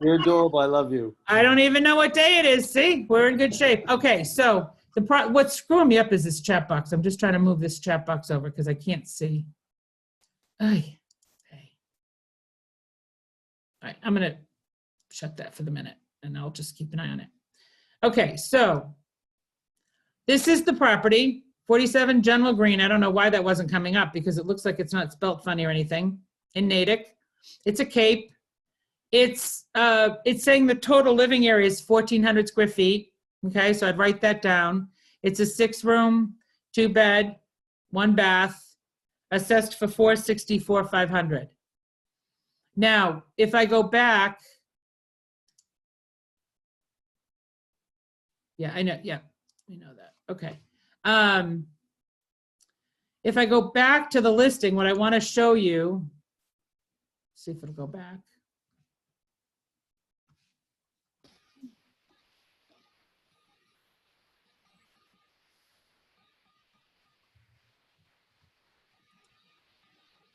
You're adorable. I love you. I don't even know what day it is. See, we're in good shape. Okay, so what's screwing me up is this chat box. I'm just trying to move this chat box over because I can't see. Ay, hey. All right, I'm gonna shut that for the minute and I'll just keep an eye on it. Okay, so this is the property, 47 General Green. I don't know why that wasn't coming up because it looks like it's not spelt funny or anything. In Natick, it's a cape. It's saying the total living area is 1,400 square feet. Okay, so I'd write that down. It's a 6-room, 2-bed, 1 bath, assessed for $464,500. Now, if I go back, yeah, I know that. Okay. If I go back to the listing, what I want to show you, see if it'll go back.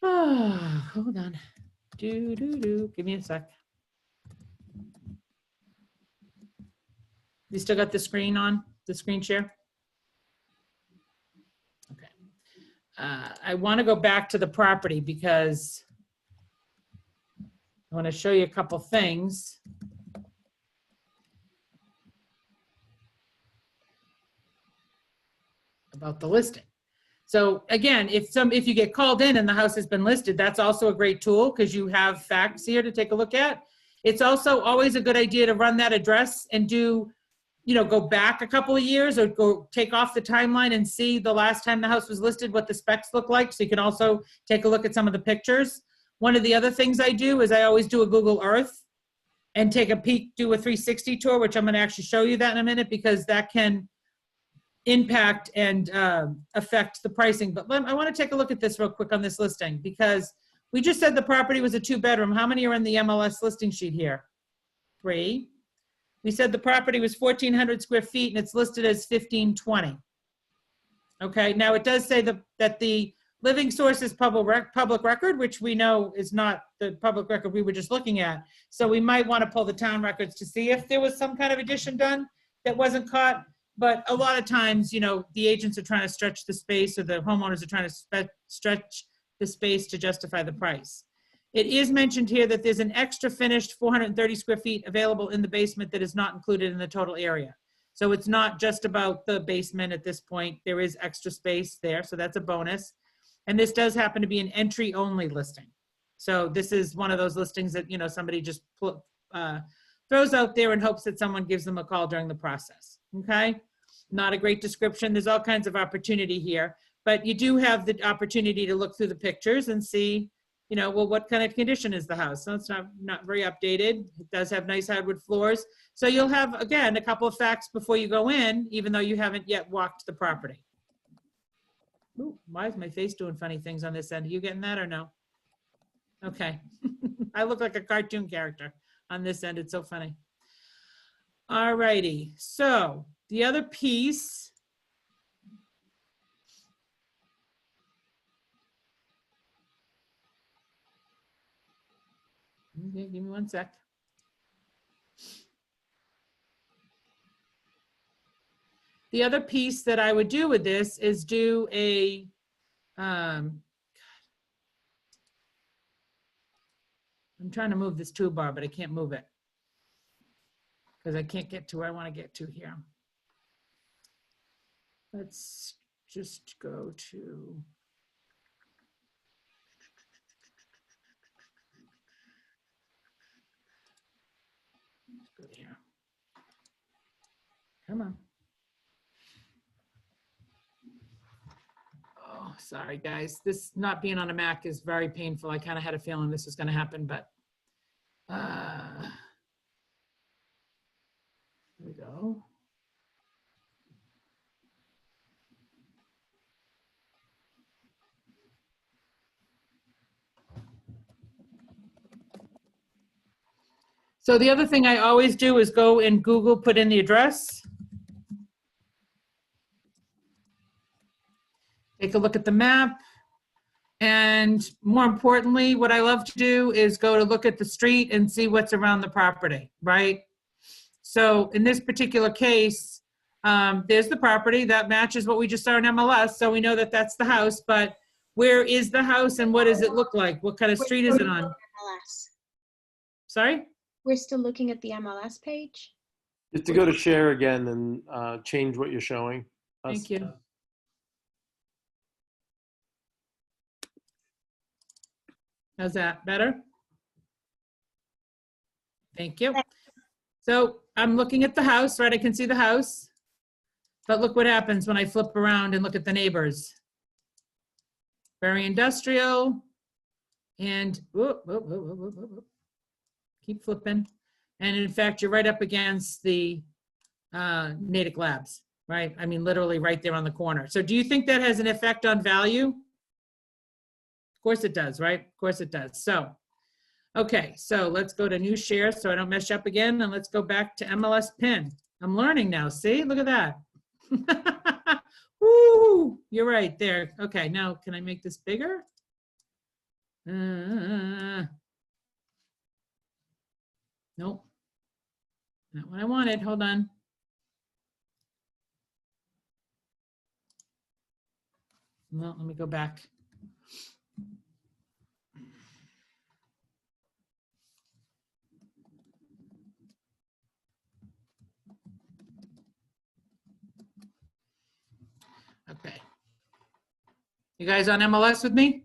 Oh, hold on. Give me a sec. You still got the screen on, the screen share? Okay. I want to go back to the property because I want to show you a couple things. About the listing. So again, if you get called in and the house has been listed, that's also a great tool because you have facts here to take a look at. It's also always a good idea to run that address and do, go back a couple of years or go take off the timeline and see the last time the house was listed, what the specs look like. So you can also take a look at some of the pictures. One of the other things I do is I always do a Google Earth and take a peek, do a 360 tour, which I'm going to actually show you that in a minute because that can impact and affect the pricing. But I want to take a look at this real quick on this listing because we just said the property was a 2-bedroom. How many are in the MLS listing sheet here? 3. We said the property was 1,400 square feet and it's listed as 1,520. Okay, now it does say that the living source is public record, which we know is not the public record we were just looking at. So we might want to pull the town records to see if there was some kind of addition done that wasn't caught. But a lot of times, the agents are trying to stretch the space or the homeowners are trying to stretch the space to justify the price. It is mentioned here that there's an extra finished 430 square feet available in the basement that is not included in the total area. So it's not just about the basement at this point. There is extra space there, so that's a bonus. And this does happen to be an entry-only listing. So this is one of those listings that, somebody just throws out there and hopes that someone gives them a call during the process, okay? Not a great description. There's all kinds of opportunity here, but you do have the opportunity to look through the pictures and see, well, what kind of condition is the house? So it's not very updated. It does have nice hardwood floors. So you'll have, again, a couple of facts before you go in, even though you haven't yet walked the property. Ooh, why is my face doing funny things on this end? Are you getting that or no? Okay. I look like a cartoon character on this end. It's so funny. All righty. So the other piece, okay, give me one sec. The other piece that I would do with this is do a, I'm trying to move this toolbar, but I can't move it because I can't get to where I want to get to here. Let's just go to, let's go here. Come on. Oh, sorry guys. This not being on a Mac is very painful. I kind of had a feeling this was going to happen, but here we go. So the other thing I always do is go and Google, put in the address. Take a look at the map. And more importantly, what I love to do is go to look at the street and see what's around the property, right? So in this particular case, there's the property that matches what we just saw in MLS. So we know that that's the house, but where is the house and what does it look like? What kind of street is it on? MLS. Sorry? We're still looking at the MLS page. Just to go to share again and change what you're showing us. Thank you. How's that? Better? Thank you. So I'm looking at the house, right? I can see the house. But look what happens when I flip around and look at the neighbors. Very industrial. And whoop, whoop, whoop, whoop, whoop, whoop. Keep flipping. And in fact, you're right up against the Natick Labs, right? I mean, literally right there on the corner. So do you think that has an effect on value? Of course it does, right? Of course it does. So, okay, so let's go to new share so I don't mess up again. And let's go back to MLS pin. I'm learning now, see? Look at that. Woo! You're right there. Okay, now can I make this bigger? Nope. Not what I wanted. Hold on. Well, let me go back. Okay. You guys on MLS with me? Okay.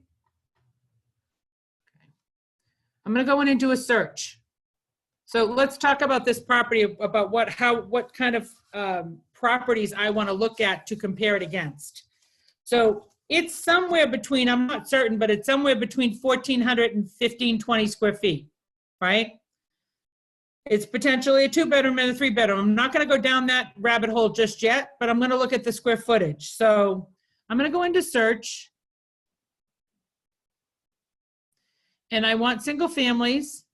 I'm going to go in and do a search. So let's talk about this property, about what kind of properties I want to look at to compare it against. So it's somewhere between, I'm not certain, but it's somewhere between 1,400 and 1,520 square feet, right? It's potentially a 2-bedroom and a 3-bedroom. I'm not going to go down that rabbit hole just yet, but I'm going to look at the square footage. So I'm going to go into search. And I want single families,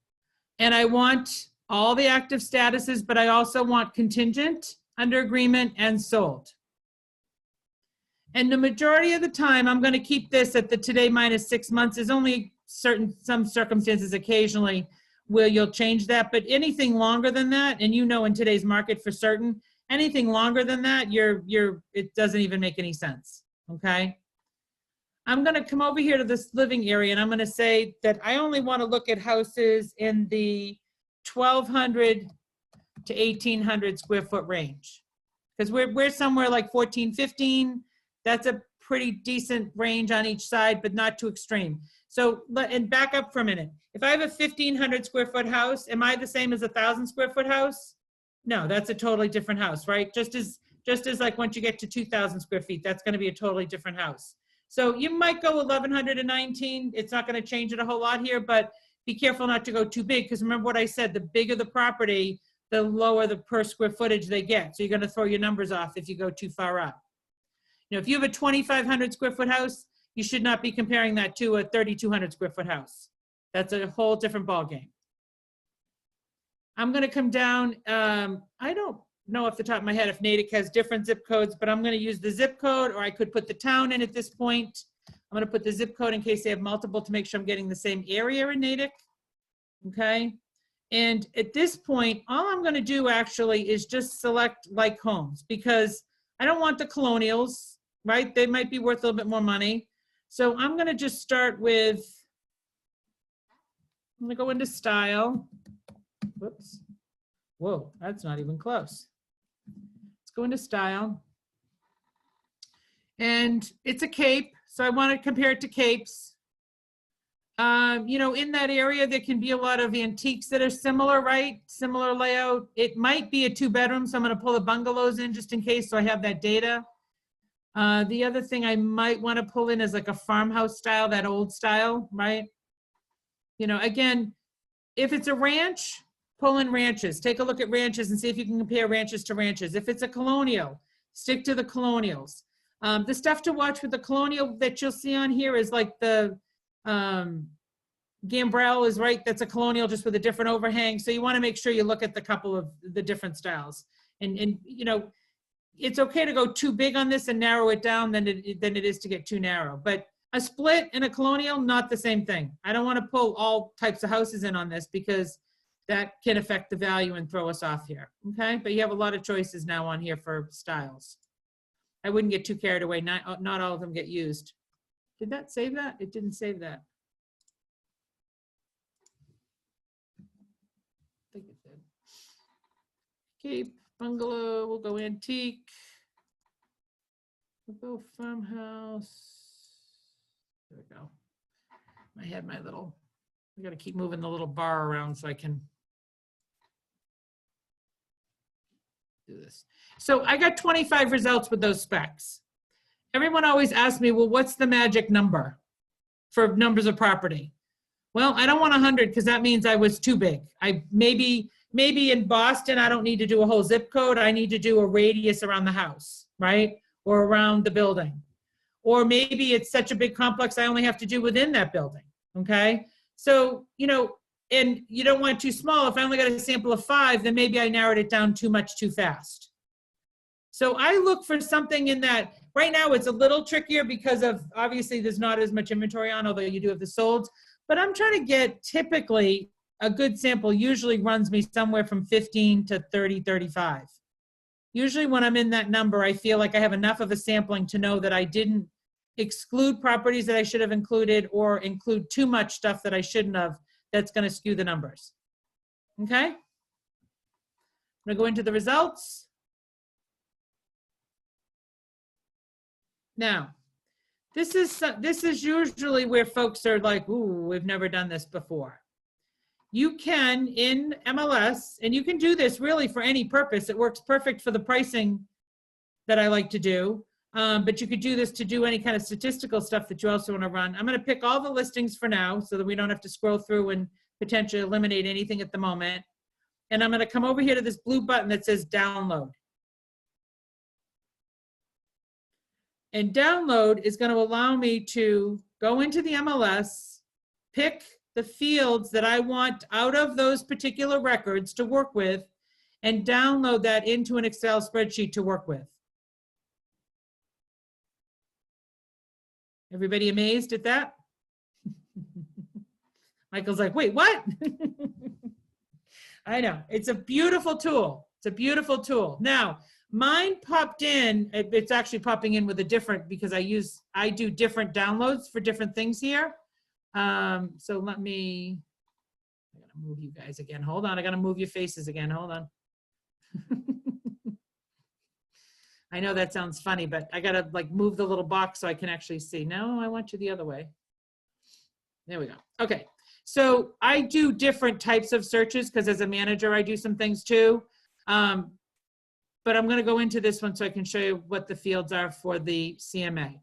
and I want all the active statuses, but I also want contingent, under agreement, and sold. And the majority of the time, I'm going to keep this at the today minus 6 months. There's only some circumstances occasionally where you'll change that, but anything longer than that, and you know in today's market for certain, anything longer than that, it doesn't even make any sense, okay? I'm going to come over here to this living area, and I'm going to say that I only want to look at houses in the 1,200 to 1,800 square foot range, because we're somewhere like 14, 15. That's a pretty decent range on each side, but not too extreme. So, and back up for a minute. If I have a 1,500 square foot house, am I the same as a 1,000 square foot house? No, that's a totally different house, right? Just as like once you get to 2,000 square feet, that's going to be a totally different house. So you might go 1,119. It's not going to change it a whole lot here, but be careful not to go too big, because remember what I said, the bigger the property, the lower the per square footage they get. So you're going to throw your numbers off if you go too far up. You know, if you have a 2,500 square foot house, you should not be comparing that to a 3,200 square foot house. That's a whole different ballgame. I'm going to come down. I don't know off the top of my head if Natick has different zip codes, but I'm going to use the zip code, or I could put the town in at this point. I'm going to put the zip code in case they have multiple to make sure I'm getting the same area in Natick. Okay. And at this point, all I'm going to do actually is just select like homes, because I don't want the colonials, right? They might be worth a little bit more money. So I'm going to just start with, I'm going to go into style. Whoops. Whoa, that's not even close. Let's go into style. And it's a Cape, so I want to compare it to Capes. You know, in that area, there can be a lot of antiques that are similar, right? Similar layout. It might be a 2-bedroom, so I'm going to pull the bungalows in just in case, so I have that data. The other thing I might want to pull in is like a farmhouse style, that old style, right? You know, again, if it's a ranch, pull in ranches. Take a look at ranches and see if you can compare ranches to ranches. If it's a colonial, stick to the colonials. The stuff to watch with the colonial that you'll see on here is like the Gambrel is right. That's a colonial just with a different overhang. So you want to make sure you look at the couple of the different styles. And you know, it's okay to go too big on this and narrow it down than it is to get too narrow. But a split and a colonial, not the same thing. I don't want to pull all types of houses in on this because that can affect the value and throw us off here. Okay, but you have a lot of choices now on here for styles. I wouldn't get too carried away. Not all of them get used. Did that save that? It didn't save that. I think it did. Cape, bungalow, we'll go antique. We'll go farmhouse. There we go. I had my little, I gotta keep moving the little bar around so I can do this. So I got 25 results with those specs. Everyone always asks me, well, what's the magic number for numbers of property? Well, I don't want 100 because that means I was too big. I maybe in Boston, I don't need to do a whole zip code. I need to do a radius around the house, right? Or around the building. Or maybe it's such a big complex, I only have to do within that building, okay? So, you know, and you don't want too small. If I only got a sample of 5, then maybe I narrowed it down too much too fast. So I look for something in that. Right now it's a little trickier because of, obviously there's not as much inventory on, although you do have the solds, but I'm trying to get typically a good sample usually runs me somewhere from 15 to 30, 35. Usually when I'm in that number, I feel like I have enough of a sampling to know that I didn't exclude properties that I should have included or include too much stuff that I shouldn't have, that's going to skew the numbers. Okay? I'm going to go into the results. Now, this is usually where folks are like, ooh, we've never done this before. You can, in MLS, and you can do this really for any purpose. It works perfect for the pricing that I like to do. But you could do this to do any kind of statistical stuff that you also want to run. I'm going to pick all the listings for now so that we don't have to scroll through and potentially eliminate anything at the moment. And I'm going to come over here to this blue button that says download. And download is going to allow me to go into the MLS, pick the fields that I want out of those particular records to work with, and download that into an Excel spreadsheet to work with. Everybody amazed at that? Michael's like, wait, what? I know, it's a beautiful tool. It's a beautiful tool. Now, mine popped in, it's actually popping in with a different, because I do different downloads for different things here. So let me, I gotta move you guys again. Hold on, I gotta move your faces again. Hold on. I know that sounds funny, but I gotta like move the little box so I can actually see. No, I want you the other way. There we go. Okay, so I do different types of searches because as a manager, I do some things too. But I'm gonna go into this one so I can show you what the fields are for the CMA.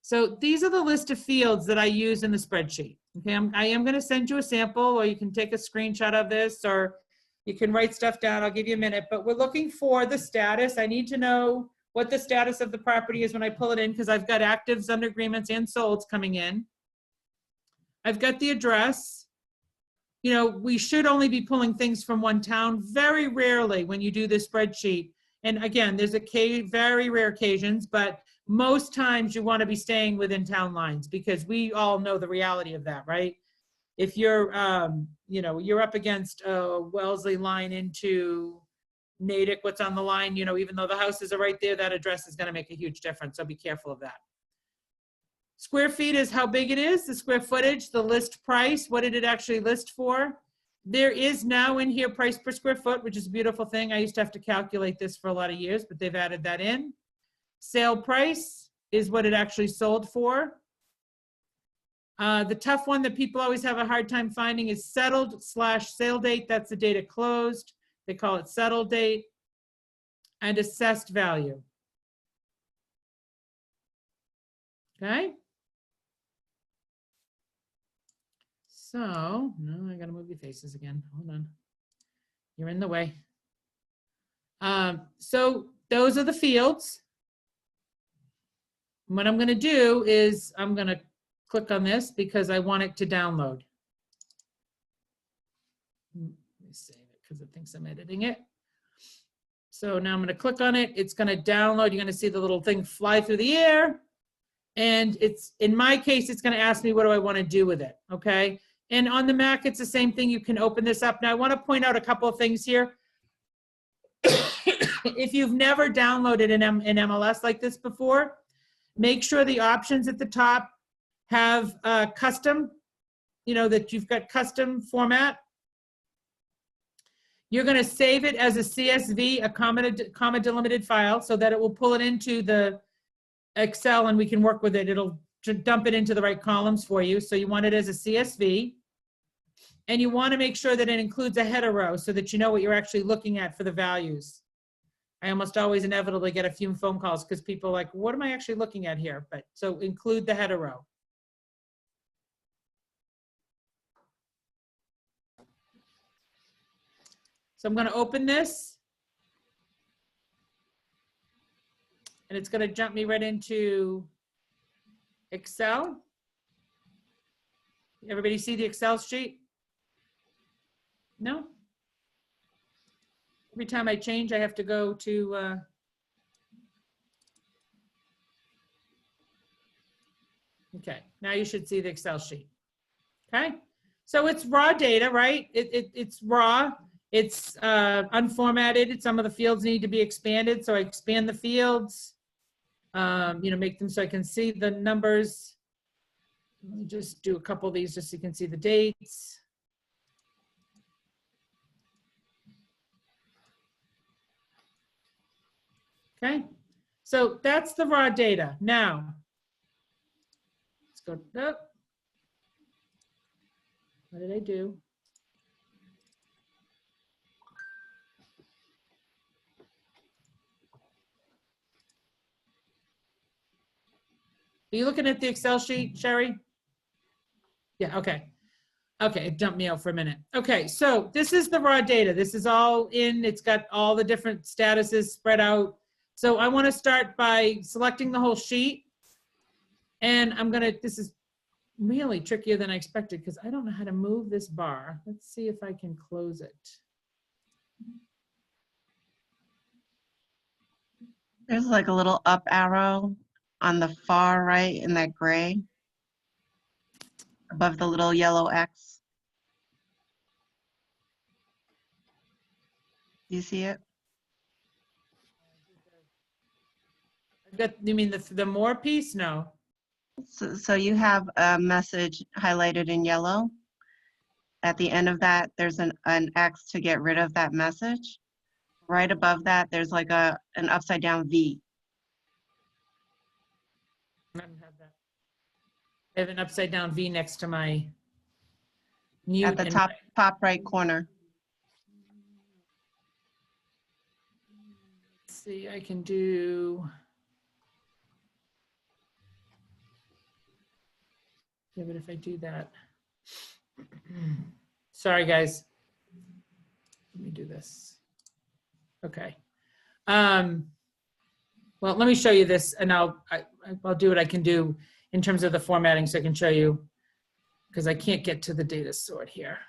So these are the list of fields that I use in the spreadsheet. Okay, I am gonna send you a sample, or you can take a screenshot of this, or you can write stuff down. I'll give you a minute, but we're looking for the status. I need to know what the status of the property is when I pull it in, because I've got actives, under agreements, and solds coming in. I've got the address. You know, we should only be pulling things from one town. Very rarely when you do this spreadsheet, and again, there's very rare occasions, but most times you want to be staying within town lines, because we all know the reality of that, right? If you're, you know, you're up against a Wellesley line into Natick, what's on the line, you know, even though the houses are right there, that address is going to make a huge difference. So be careful of that. Square feet is how big it is, the square footage, the list price, what did it actually list for? There is now in here price per square foot, which is a beautiful thing. I used to have to calculate this for a lot of years, but they've added that in. Sale price is what it actually sold for. The tough one that people always have a hard time finding is settled / sale date. That's the date it closed. They call it settled date. And assessed value. Okay. So, no, I gotta move your faces again. Hold on. You're in the way. So those are the fields. What I'm gonna do is I'm gonna click on this because I want it to download. Let me save it because it thinks I'm editing it. So now I'm going to click on it. It's going to download. You're going to see the little thing fly through the air. And it's, in my case, it's going to ask me, what do I want to do with it? Okay. And on the Mac, it's the same thing. You can open this up. Now I want to point out a couple of things here. If you've never downloaded an MLS like this before, make sure the options at the top have custom, you know, that you've got custom format. You're going to save it as a CSV, a comma delimited file, so that it will pull it into the Excel and we can work with it. It'll dump it into the right columns for you. So you want it as a CSV. And you want to make sure that it includes a header row so that you know what you're actually looking at for the values. I almost always inevitably get a few phone calls because people are like, what am I actually looking at here? But so include the header row. So I'm going to open this. And it's going to jump me right into Excel. Everybody see the Excel sheet? No? Every time I change, I have to go to, okay, now you should see the Excel sheet. Okay, so it's raw data, right? It's raw, it's unformatted. Some of the fields need to be expanded, so I expand the fields. make them so I can see the numbers. Let me just do a couple of these just so you can see the dates. Okay, so that's the raw data. Now, let's go, nope. What did I do? Are you looking at the Excel sheet, Sherry? Yeah, okay. Okay, it dumped me out for a minute. Okay, so this is the raw data. This is all in, it's got all the different statuses spread out. So I want to start by selecting the whole sheet. And I'm gonna, this is really trickier than I expected because I don't know how to move this bar. Let's see if I can close it. There's like a little up arrow on the far right in that gray above the little yellow X. Do you see it? I've got, you mean the more piece? No. So you have a message highlighted in yellow. At the end of that, there's an X to get rid of that message. Right above that, there's like an upside down V. I don't have that. I have an upside down V next to my mute. At the and top right corner. let's see, I can do. Yeah, but if I do that. Sorry, guys. Let me do this. Okay. Well, let me show you this, and I'll do what I can do in terms of the formatting so I can show you, because I can't get to the data sort here.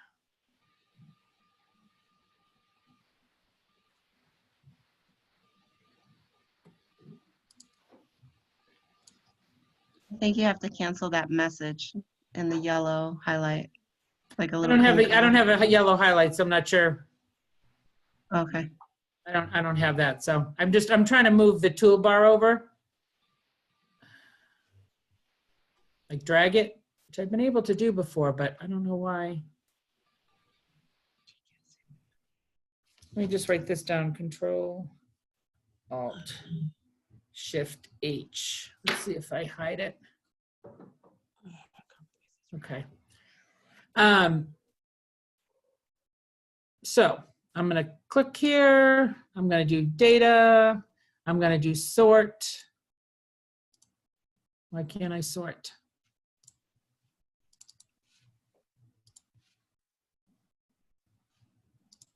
I think you have to cancel that message in the yellow highlight. Like a I little. don't pink have a yellow highlight, so I'm not sure. Okay. I don't have that, so I'm trying to move the toolbar over. Like drag it, which I've been able to do before, but I don't know why. Let me just write this down, Control, Alt, Shift H. Let's see if I hide it. Okay. So I'm gonna click here. I'm gonna do data. I'm gonna do sort. Why can't I sort?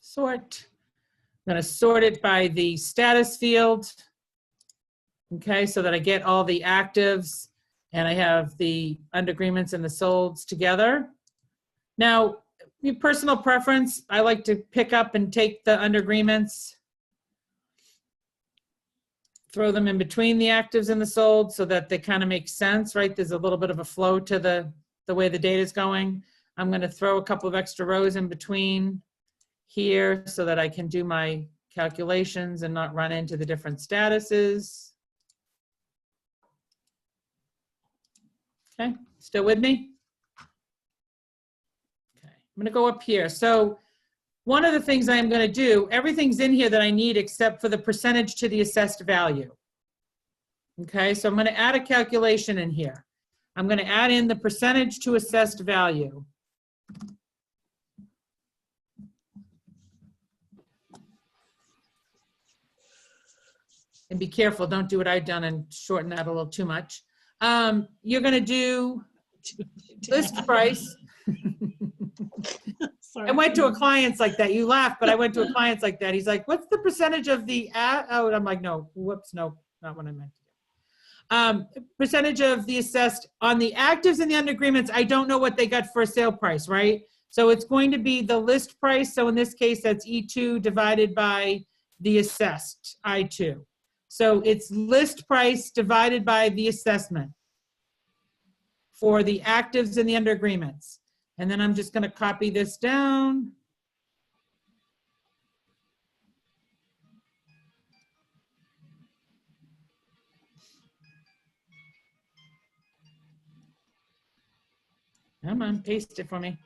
Sort. I'm gonna sort it by the status field. Okay, so that I get all the actives and I have the under agreements and the solds together. Now, your personal preference, I like to pick up and take the under agreements, throw them in between the actives and the solds so that they kind of make sense, right? There's a little bit of a flow to the way the data is going. I'm going to throw a couple of extra rows in between here so that I can do my calculations and not run into the different statuses. Okay, still with me? Okay, I'm gonna go up here. So one of the things I'm gonna do, everything's in here that I need except for the percentage to the assessed value. Okay, so I'm gonna add a calculation in here. I'm gonna add in the percentage to assessed value. And be careful, don't do what I've done and shorten that a little too much. You're gonna do list price. Sorry. I went to a client's like that. You laugh, but I went to a client's like that. He's like, what's the percentage of the ad? Oh, and I'm like, no, whoops, no, not what I meant. Percentage of the assessed on the actives and the under agreements. I don't know what they got for a sale price, right? So it's going to be the list price. So in this case, that's E2 divided by the assessed I2. So it's list price divided by the assessment for the actives and the under agreements. And then I'm just going to copy this down. Come on, paste it for me.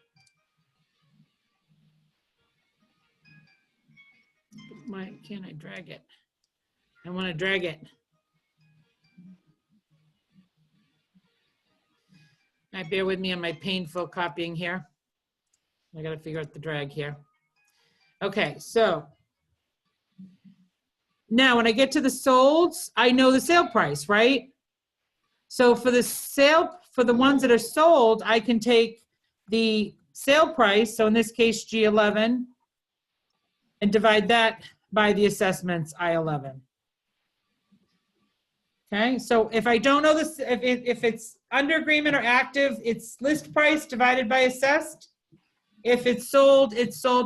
Can I drag it? I want to drag it. All right, bear with me on my painful copying here. I got to figure out the drag here. Okay, so now when I get to the solds, I know the sale price, right? So for the sale, for the ones that are sold, I can take the sale price, so in this case, G11, and divide that by the assessments, I11. Okay, so if I don't know this, if it's under agreement or active, it's list price divided by assessed. If it's sold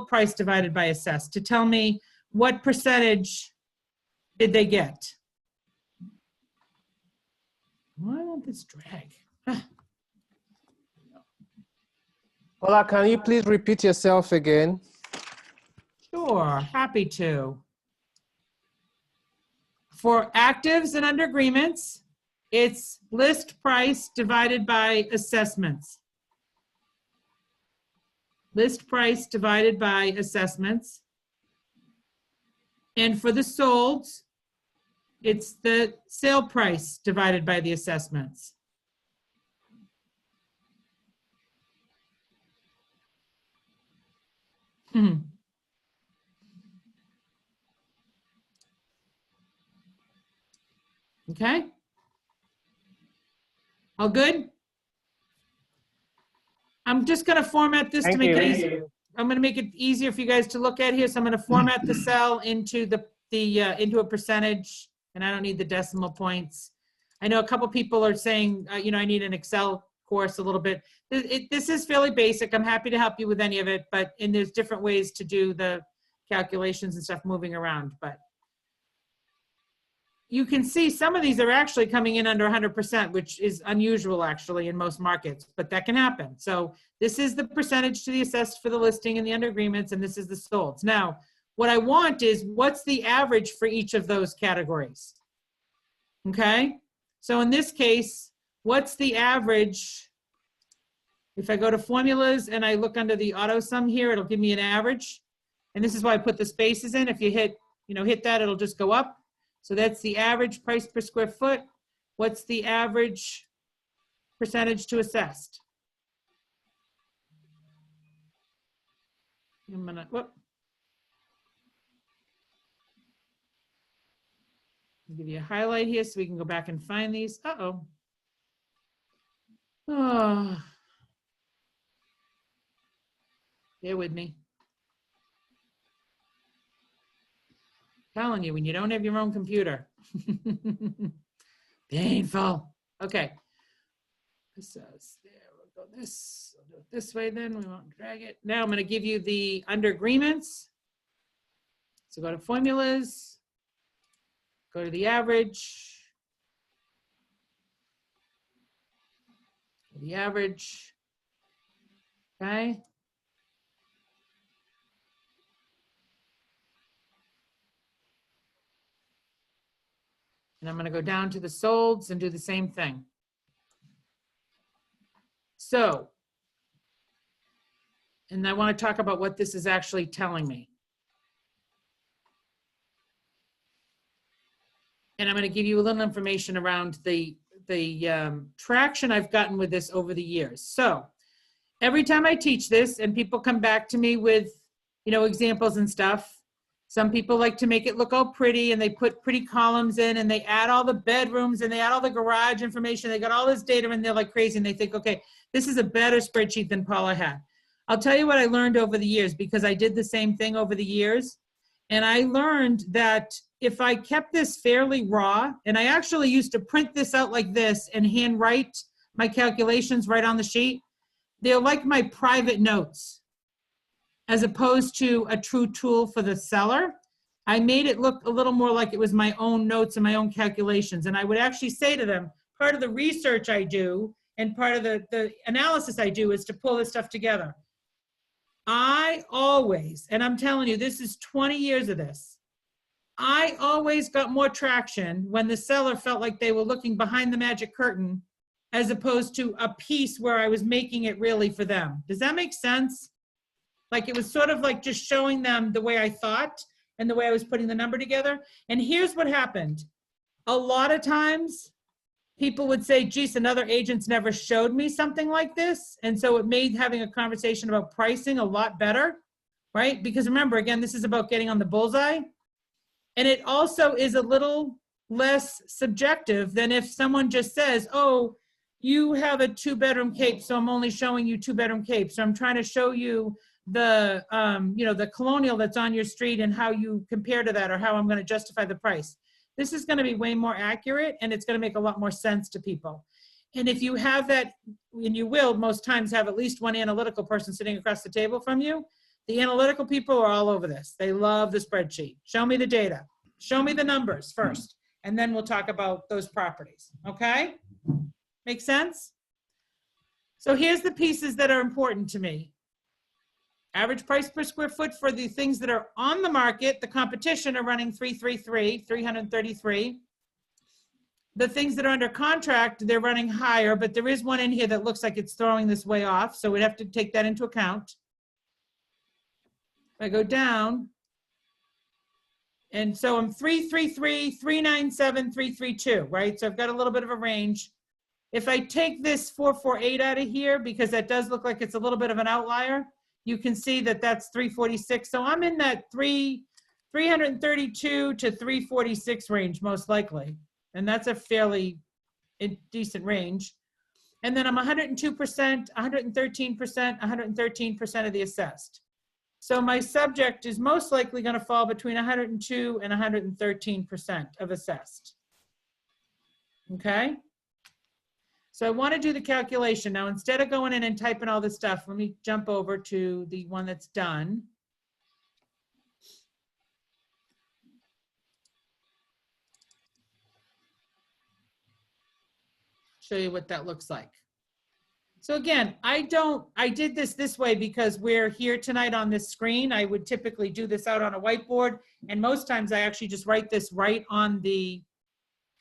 price divided by assessed to tell me what percentage did they get. Why won't this drag? Paula, can you please repeat yourself again? Sure, happy to. For actives and under agreements, it's list price divided by assessments. List price divided by assessments. And for the solds, it's the sale price divided by the assessments. Okay? All good? I'm just going to format this to make it easier. I'm going to make it easier for you guys to look at here. So I'm going to format the cell into into a percentage, and I don't need the decimal points. I know a couple people are saying, you know, I need an Excel course a little bit. This is fairly basic. I'm happy to help you with any of it, and there's different ways to do the calculations and stuff moving around. But you can see some of these are actually coming in under 100%, which is unusual actually in most markets, but that can happen. So this is the percentage to the assessed for the listing and the under agreements, and this is the solds. Now, what I want is what's the average for each of those categories? Okay, so in this case, what's the average? If I go to formulas and I look under the auto sum here, it'll give me an average. And this is why I put the spaces in. If you hit that, it'll just go up. So that's the average price per square foot. What's the average percentage to assessed? I'm gonna, whoop. I'll give you a highlight here so we can go back and find these. Uh-oh. Oh. Bear with me. Telling you, when you don't have your own computer. Painful. Okay. This says there, we'll go this, we'll do it this way then, we won't drag it. Now I'm going to give you the under agreements. So go to formulas, go to the average, the average, okay. And I'm going to go down to the solds and do the same thing. So, and I want to talk about what this is actually telling me. And I'm going to give you a little information around the traction I've gotten with this over the years. So every time I teach this and people come back to me with, you know, examples and stuff, some people like to make it look all pretty and they put pretty columns in and they add all the bedrooms and they add all the garage information. They got all this data in there like crazy and they think, okay, this is a better spreadsheet than Paula had. I'll tell you what I learned over the years because I did the same thing over the years. And I learned that if I kept this fairly raw, and I actually used to print this out like this and handwrite my calculations right on the sheet, they're like my private notes. As opposed to a true tool for the seller, I made it look a little more like it was my own notes and my own calculations. And I would actually say to them, part of the research I do and part of the analysis I do is to pull this stuff together. I always, and I'm telling you, this is 20 years of this, I always got more traction when the seller felt like they were looking behind the magic curtain as opposed to a piece where I was making it really for them. Does that make sense? Like it was sort of like just showing them the way I thought and the way I was putting the number together. And here's what happened. A lot of times people would say, geez, another agent's never showed me something like this. And so it made having a conversation about pricing a lot better, right? Because remember, again, this is about getting on the bullseye. And it also is a little less subjective than if someone just says, oh, you have a 2-bedroom cape, so I'm only showing you 2-bedroom capes. So I'm trying to show you the, the colonial that's on your street and how you compare to that or how I'm going to justify the price. This is going to be way more accurate and it's going to make a lot more sense to people. And if you have that, and you will most times have at least one analytical person sitting across the table from you, the analytical people are all over this. They love the spreadsheet. Show me the data. Show me the numbers first, and then we'll talk about those properties, okay? Make sense? So here's the pieces that are important to me. Average price per square foot for the things that are on the market, the competition are running 333. The things that are under contract, they're running higher, but there is one in here that looks like it's throwing this way off, so we'd have to take that into account. If I go down, and so I'm 333, 397, 332, right? So I've got a little bit of a range. If I take this 448 out of here, because that does look like it's a little bit of an outlier, you can see that that's 346. So I'm in that 332 to 346 range, most likely. And that's a fairly decent range. And then I'm 102%, 113%, 113% of the assessed. So my subject is most likely going to fall between 102 and 113% of assessed. Okay? So I want to do the calculation. Now, instead of going in and typing all this stuff, let me jump over to the one that's done. Show you what that looks like. So again, I did this way because we're here tonight on this screen. I would typically do this out on a whiteboard, and most times I actually just write this right on the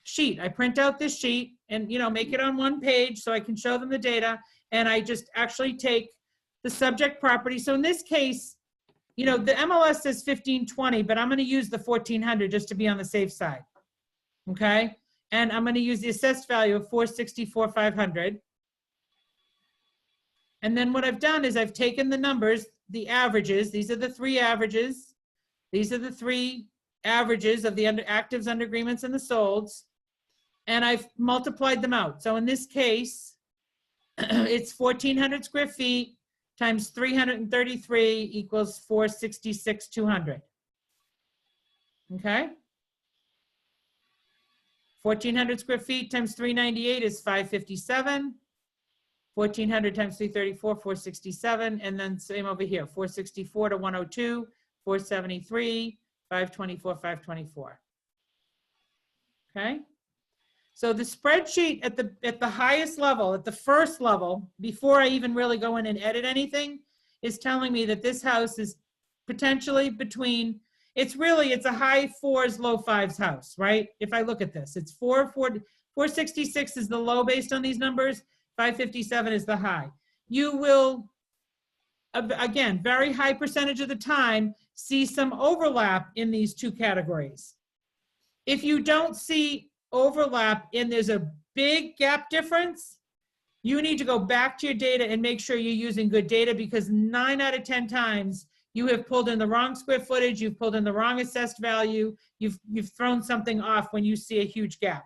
sheet. I print out this sheet and make it on one page so I can show them the data, and I just actually take the subject property. So in this case, the MLS says 1520, but I'm going to use the 1400 just to be on the safe side. Okay? And I'm going to use the assessed value of 464,500. And then what I've done is I've taken the numbers, the averages. These are the 3 averages. These are the 3 averages of the actives, under agreements, and the solds. And I've multiplied them out. So in this case, it's 1,400 square feet times 333 equals 466,200. Okay? 1,400 square feet times 398 is 557. 1,400 times 334, 467. And then same over here, 464 to 102, 473, 524, 524. Okay? So the spreadsheet at the highest level, at the first level, before I even really go in and edit anything, is telling me that this house is potentially between, it's a high 4s, low 5s house, right? If I look at this, it's 466 is the low based on these numbers, 557 is the high. You will, again, very high percentage of the time, see some overlap in these 2 categories. If you don't see overlap and there's a big gap difference, you need to go back to your data and make sure you're using good data, because 9 out of 10 times you have pulled in the wrong square footage, you've pulled in the wrong assessed value, you've thrown something off when you see a huge gap.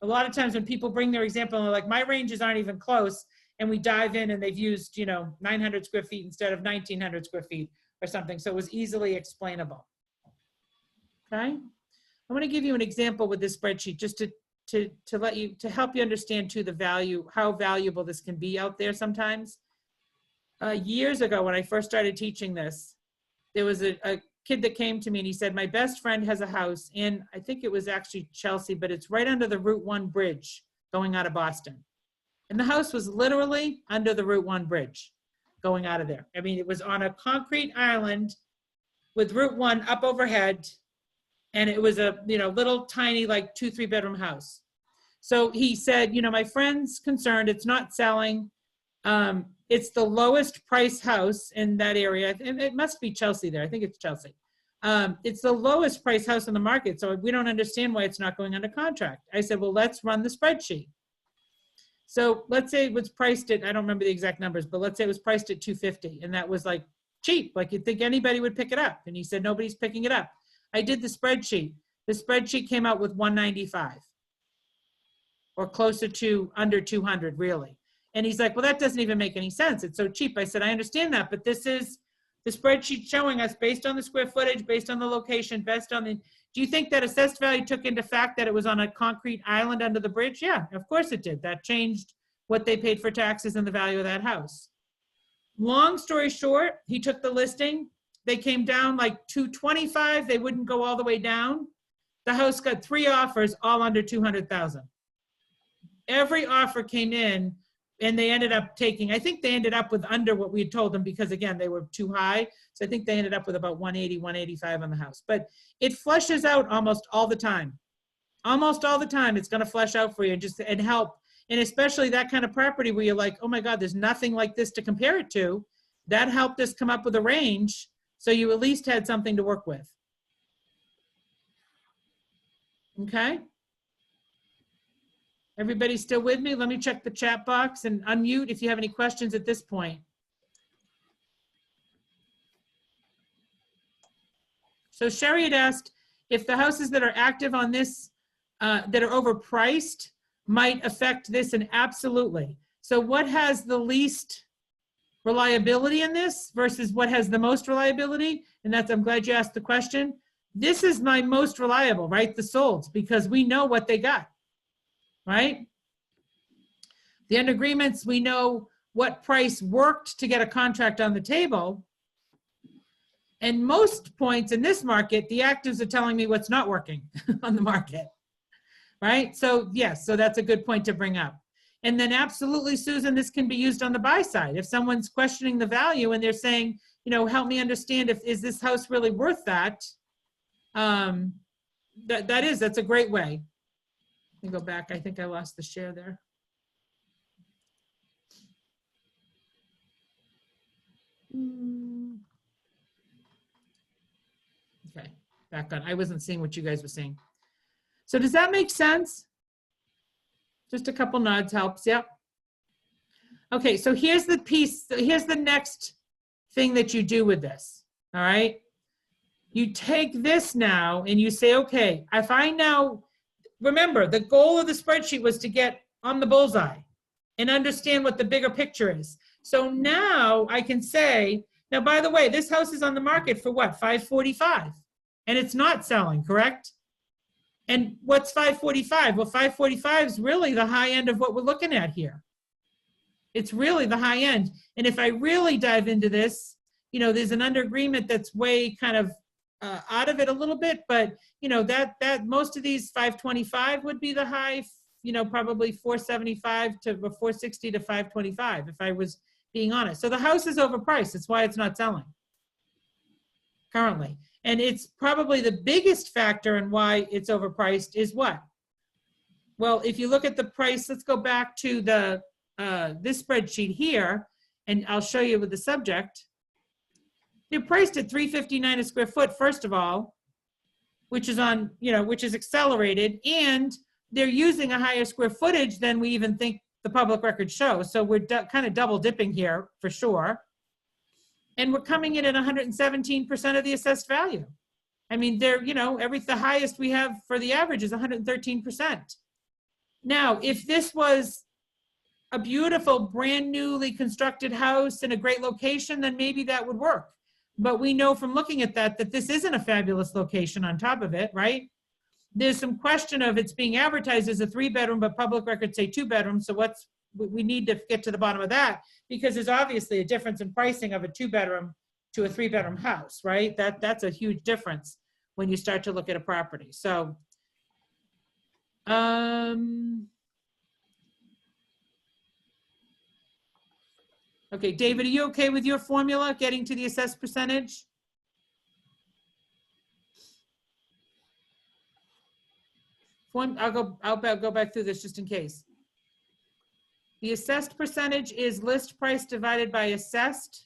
A lot of times when people bring their example and they're like, my ranges aren't even close, and we dive in and they've used 900 square feet instead of 1,900 square feet or something, so it was easily explainable. Okay? I want to give you an example with this spreadsheet just to help you understand too the value, how valuable this can be out there sometimes. Years ago when I first started teaching this, there was a kid that came to me and he said, my best friend has a house in, I think it was actually Chelsea, but it's right under the Route 1 bridge going out of Boston. And the house was literally under the Route 1 bridge going out of there. I mean, it was on a concrete island with Route 1 up overhead. And it was a little tiny, like 2-3 bedroom house. So he said, you know, my friend's concerned, it's not selling. It's the lowest price house in that area. And it must be Chelsea there. I think it's Chelsea. It's the lowest price house in the market. So we don't understand why it's not going under contract. I said, well, let's run the spreadsheet. So let's say it was priced at, I don't remember the exact numbers, but let's say it was priced at 250, and that was like cheap. Like you'd think anybody would pick it up. And he said, nobody's picking it up. I did the spreadsheet. The spreadsheet came out with 195 or closer to under 200 really. And he's like, well, that doesn't even make any sense. It's so cheap. I said, I understand that, but this is the spreadsheet showing us based on the square footage, based on the location, based on the, do you think that assessed value took into fact that it was on a concrete island under the bridge? Yeah, of course it did. That changed what they paid for taxes and the value of that house. Long story short, he took the listing. They came down like 225. They wouldn't go all the way down. The house got 3 offers, all under 200,000. Every offer came in, and they ended up taking, I think they ended up with under what we had told them because again, they were too high. So I think they ended up with about 180, 185 on the house, but it flushes out almost all the time. Almost all the time, it's gonna flush out for you and help. And especially that kind of property where you're like, oh my God, there's nothing like this to compare it to. That helped us come up with a range. So you at least had something to work with. Okay. Everybody still with me? Let me check the chat box and unmute if you have any questions at this point. So Sherry had asked if the houses that are active on this, that are overpriced might affect this, and absolutely. So what has the least reliability in this versus what has the most reliability? And that's, I'm glad you asked the question. This is my most reliable, right? The solds, because we know what they got. Right? The end agreements, we know what price worked to get a contract on the table. And most points in this market, the actives are telling me what's not working on the market. Right? So yes, so that's a good point to bring up. And then absolutely, Susan, this can be used on the buy side. If someone's questioning the value and they're saying, you know, help me understand is this house really worth that? That's a great way. Let me go back. I think I lost the share there. Okay, back on. I wasn't seeing what you guys were saying. So does that make sense? Just a couple nods helps. Yep. Okay, so here's the piece. Here's the next thing that you do with this. All right. You take this now and you say, okay, if I now, remember, the goal of the spreadsheet was to get on the bullseye and understand what the bigger picture is. So now I can say, now, by the way, this house is on the market for what, 545, and it's not selling, correct? And what's 545? Well, 545 is really the high end of what we're looking at here. It's really the high end. And if I really dive into this, you know, there's an under agreement that's way kind of out of it a little bit, but you know, that most of these 525 would be the high, you know, probably 475 to 460 to 525 if I was being honest. So the house is overpriced. That's why it's not selling currently. And it's probably the biggest factor in why it's overpriced is what? Well, if you look at the price, let's go back to the this spreadsheet here, and I'll show you with the subject. They're priced at $359 a square foot, first of all, which is on, you know, which is accelerated, and they're using a higher square footage than we even think the public records show. So we're kind of double dipping here for sure. And we're coming in at 117% of the assessed value. I mean, they're, you know, the highest we have for the average is 113%. Now, if this was a beautiful, brand newly constructed house in a great location, then maybe that would work. But we know from looking at that this isn't a fabulous location on top of it, right? There's some question of it's being advertised as a 3-bedroom, but public records say 2-bedroom. So we need to get to the bottom of that, because there's obviously a difference in pricing of a 2-bedroom to a 3-bedroom house, right? That's a huge difference when you start to look at a property. So, okay, David, are you okay with your formula, getting to the assessed percentage? I'll go back through this just in case. The assessed percentage is list price divided by assessed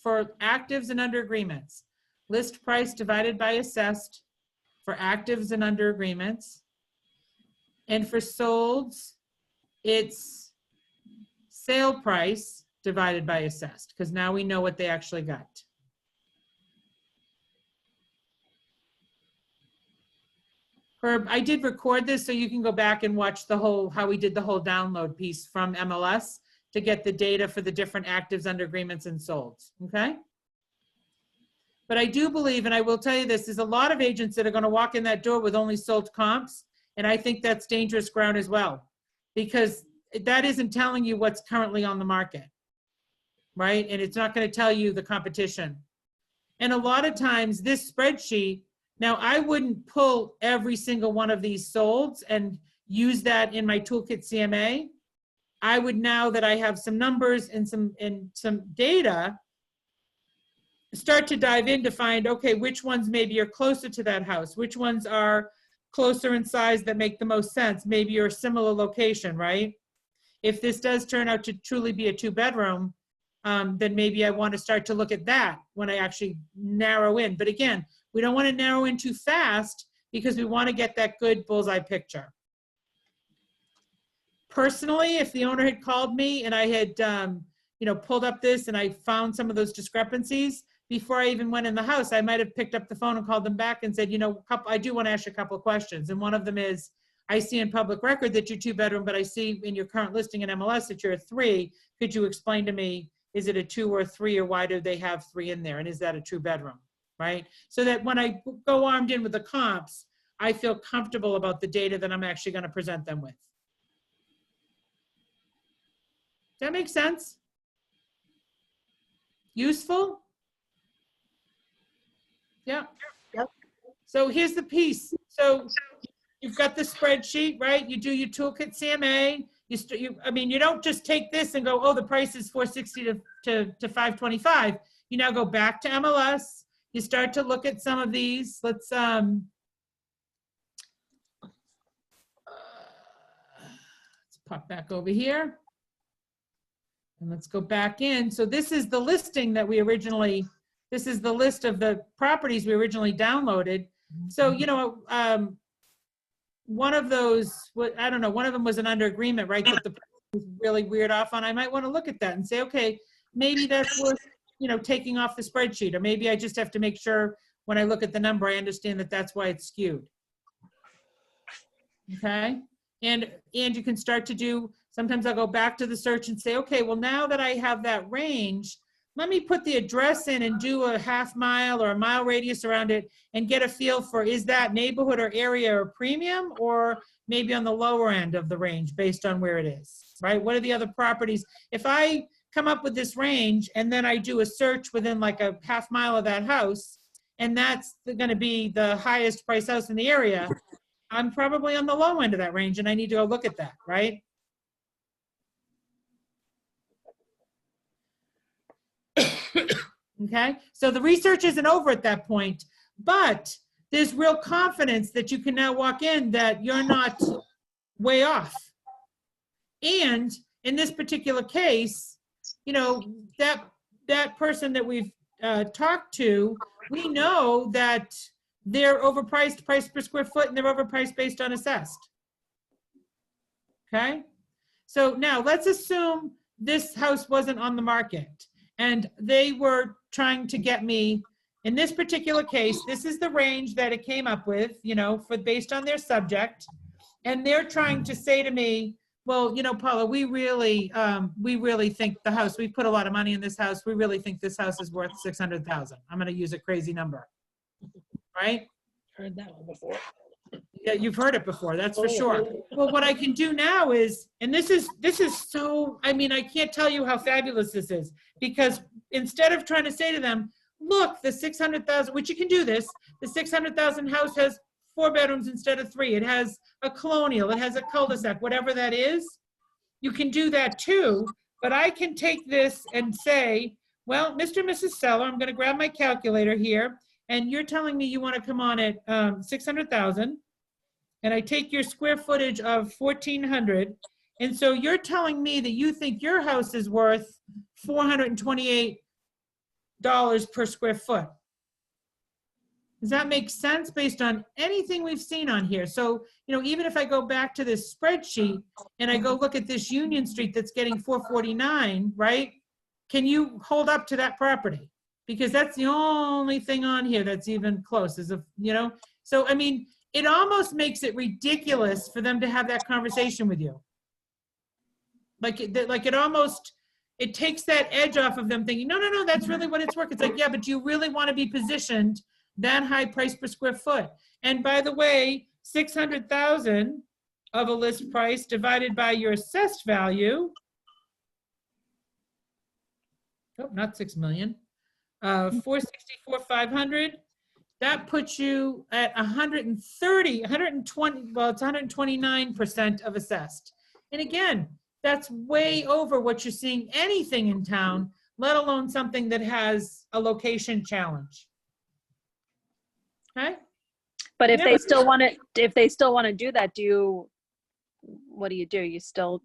for actives and under agreements. List price divided by assessed for actives and under agreements. And for solds, it's sale price divided by assessed, because now we know what they actually got. Herb, I did record this so you can go back and watch the whole, how we did the whole download piece from MLS to get the data for the different actives, under agreements, and solds, okay? But I do believe, and I will tell you this, there's a lot of agents that are gonna walk in that door with only sold comps, and I think that's dangerous ground as well, because that isn't telling you what's currently on the market, right? And it's not gonna tell you the competition. And a lot of times this spreadsheet, now I wouldn't pull every single one of these solds and use that in my toolkit CMA. I would, now that I have some numbers and some data, start to dive in to find, okay, which ones maybe are closer to that house, which ones are closer in size that make the most sense, maybe you're a similar location, right? If this does turn out to truly be a 2-bedroom, then maybe I want to start to look at that when I actually narrow in. But again, we don't want to narrow in too fast because we want to get that good bullseye picture. Personally, if the owner had called me and I had, pulled up this and I found some of those discrepancies before I even went in the house, I might have picked up the phone and called them back and said, I do want to ask you a couple of questions. And one of them is, I see in public record that you're 2-bedroom, but I see in your current listing in MLS that you're a 3. Could you explain to me, is it a 2 or a 3, or why do they have 3 in there? And is that a 2-bedroom, right? So that when I go armed in with the comps, I feel comfortable about the data that I'm actually going to present them with. Does that make sense? Useful? Yeah. Yep. So here's the piece. So you've got the spreadsheet, right? You do your toolkit CMA. You don't just take this and go, oh, the price is $460 to $525. You now go back to MLS. You start to look at some of these. Let's pop back over here. And let's go back in. So this is the listing that we originally, this is the list of the properties we originally downloaded. So, one of those, I don't know, one of them was an under agreement, right? That the price was really weird off on. I might want to look at that and say, okay, maybe that's worth, taking off the spreadsheet, or maybe I just have to make sure when I look at the number, I understand that that's why it's skewed. Okay. And you can start to do, sometimes I'll go back to the search and say, okay, well, now that I have that range, let me put the address in and do a half mile or a mile radius around it and get a feel for, is that neighborhood or area or premium, or maybe on the lower end of the range based on where it is, right? What are the other properties? If I come up with this range and then I do a search within like a half mile of that house, and that's going to be the highest price house in the area, I'm probably on the low end of that range and I need to go look at that, right? Okay, so the research isn't over at that point, but there's real confidence that you can now walk in that you're not way off. And in this particular case, that person that we've talked to, we know that they're overpriced, price per square foot, and they're overpriced based on assessed. Okay, so now let's assume this house wasn't on the market and they were trying to get me, in this particular case, this is the range that it came up with, based on their subject. And they're trying to say to me, well, Paula, we really think the house, we put a lot of money in this house. We really think this house is worth 600,000. I'm going to use a crazy number, right? Heard that one before. Yeah, you've heard it before, that's for sure. Well, what I can do now is, and this is so, I can't tell you how fabulous this is, because instead of trying to say to them, look, the 600,000, which you can do this, the 600,000 house has 4 bedrooms instead of 3. It has a colonial, it has a cul-de-sac, whatever that is. You can do that too, but I can take this and say, well, Mr. and Mrs. Seller, I'm gonna grab my calculator here, and you're telling me you wanna come on at 600,000. and I take your square footage of 1,400, and so you're telling me that you think your house is worth $428 per square foot. Does that make sense based on anything we've seen on here? So, you know, even if I go back to this spreadsheet and I go look at this Union Street that's getting 449, right? Can you hold up to that property? Because that's the only thing on here that's even close, is a, you know? So, I mean, it almost makes it ridiculous for them to have that conversation with you. Like it almost, it takes that edge off of them thinking, no, that's really what it's worth. It's like, yeah, but do you really want to be positioned that high price per square foot? And by the way, 600,000 of a list price divided by your assessed value, oh, not 6 million, 464,500, that puts you at 120, well, it's 129% of assessed. And again, that's way over what you're seeing anything in town, let alone something that has a location challenge. Okay? But if Yeah, they but- still want to, do that, what do? You still,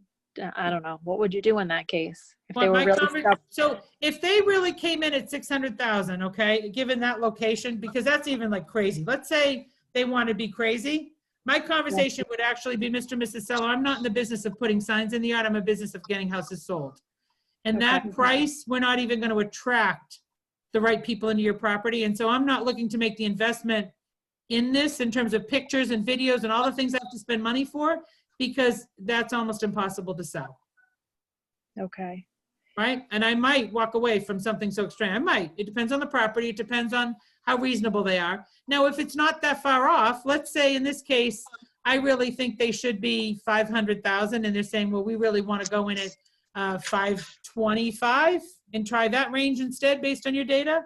I don't know. What would you do in that case? If they were really stuck? So if they really came in at 600,000, okay, given that location, because that's even like crazy. Let's say they want to be crazy. My conversation would actually be, Mr. and Mrs. Seller, I'm not in the business of putting signs in the yard. I'm in a business of getting houses sold. And that Okay. price, we're not even going to attract the right people into your property. And so I'm not looking to make the investment in this in terms of pictures and videos and all the things I have to spend money for, because that's almost impossible to sell. Okay. Right? And I might walk away from something so extreme. I might. It depends on the property. It depends on how reasonable they are. Now, if it's not that far off, let's say in this case, I really think they should be 500,000, and they're saying, well, we really want to go in at 525 and try that range instead based on your data.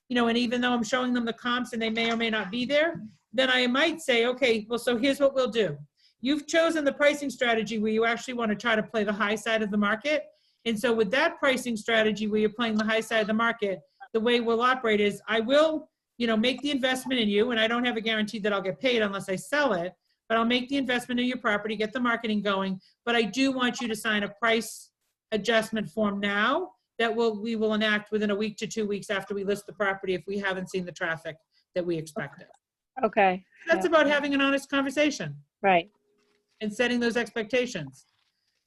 You know, and even though I'm showing them the comps and they may or may not be there, then I might say, okay, well, so here's what we'll do. You've chosen the pricing strategy where you actually want to try to play the high side of the market. And so with that pricing strategy where you're playing the high side of the market, the way we'll operate is I will, you know, make the investment in you, and I don't have a guarantee that I'll get paid unless I sell it, but I'll make the investment in your property, get the marketing going, but I do want you to sign a price adjustment form now that we will enact within a week to 2 weeks after we list the property if we haven't seen the traffic that we expected. Okay. That's about having an honest conversation Right. and setting those expectations.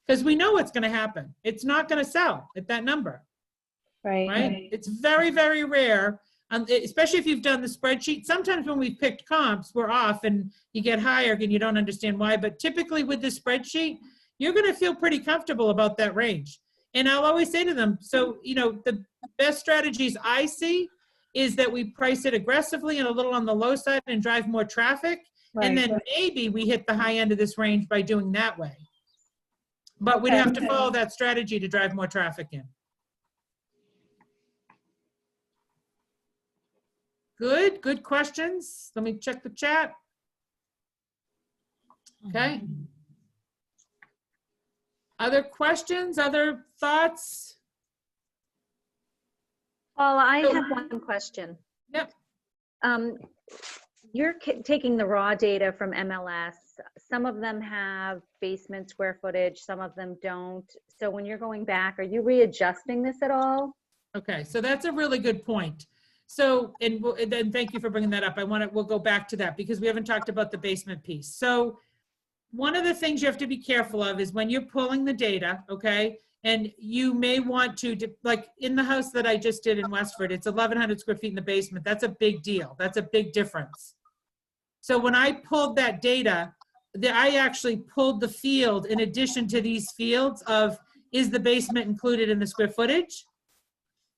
Because we know what's going to happen. It's not going to sell at that number, Right. right? It's very, very rare, especially if you've done the spreadsheet. Sometimes when we've picked comps, we're off and you get higher and you don't understand why. But typically with the spreadsheet, you're going to feel pretty comfortable about that range. And I'll always say to them, so, you know, the best strategies I see is that we price it aggressively and a little on the low side and drive more traffic. And then maybe we hit the high end of this range by doing that way. But we'd have to follow that strategy to drive more traffic in. Good questions. Let me check the chat. Okay. Other questions, other thoughts? Paula, I So- have one question. Yep. You're taking the raw data from MLS. Some of them have basement square footage, some of them don't. So when you're going back, are you readjusting this at all? Okay, so that's a really good point. So, and then thank you for bringing that up. We'll go back to that because we haven't talked about the basement piece. So one of the things you have to be careful of is when you're pulling the data, okay, and you may want to, like in the house that I just did in Westford, it's 1,100 square feet in the basement. That's a big deal. That's a big difference. So when I pulled that data, I actually pulled the field in addition to these fields of, is the basement included in the square footage?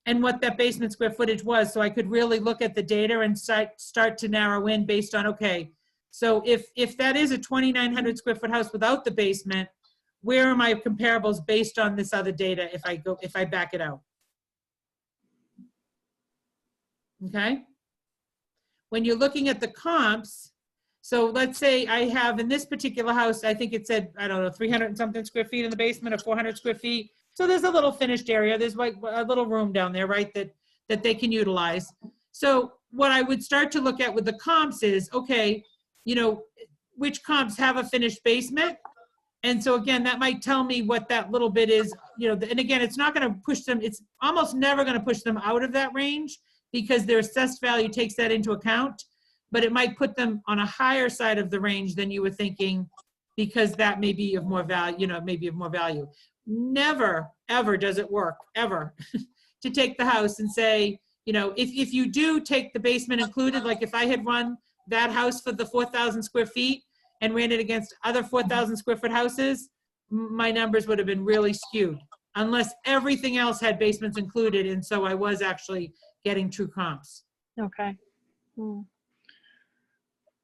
And what that basement square footage was, so I could really look at the data and start to narrow in based on, okay, so if that is a 2,900 square foot house without the basement, where are my comparables based on this other data if I back it out? Okay? When you're looking at the comps, so let's say I have in this particular house, I think it said, I don't know, 300 and something square feet in the basement or 400 square feet. So there's a little finished area. There's like a little room down there, right, that they can utilize. So what I would start to look at with the comps is, okay, you know, which comps have a finished basement. And so again, that might tell me what that little bit is, you know, and again, it's not going to push them, it's almost never going to push them out of that range because their assessed value takes that into account, but it might put them on a higher side of the range than you were thinking because that may be of more value, you know, maybe of more value. Never, ever does it work, ever, to take the house and say, you know, if you do take the basement included, like if I had run that house for the 4,000 square feet and ran it against other 4,000 square foot houses, my numbers would have been really skewed unless everything else had basements included. And so I was actually getting true comps. Okay.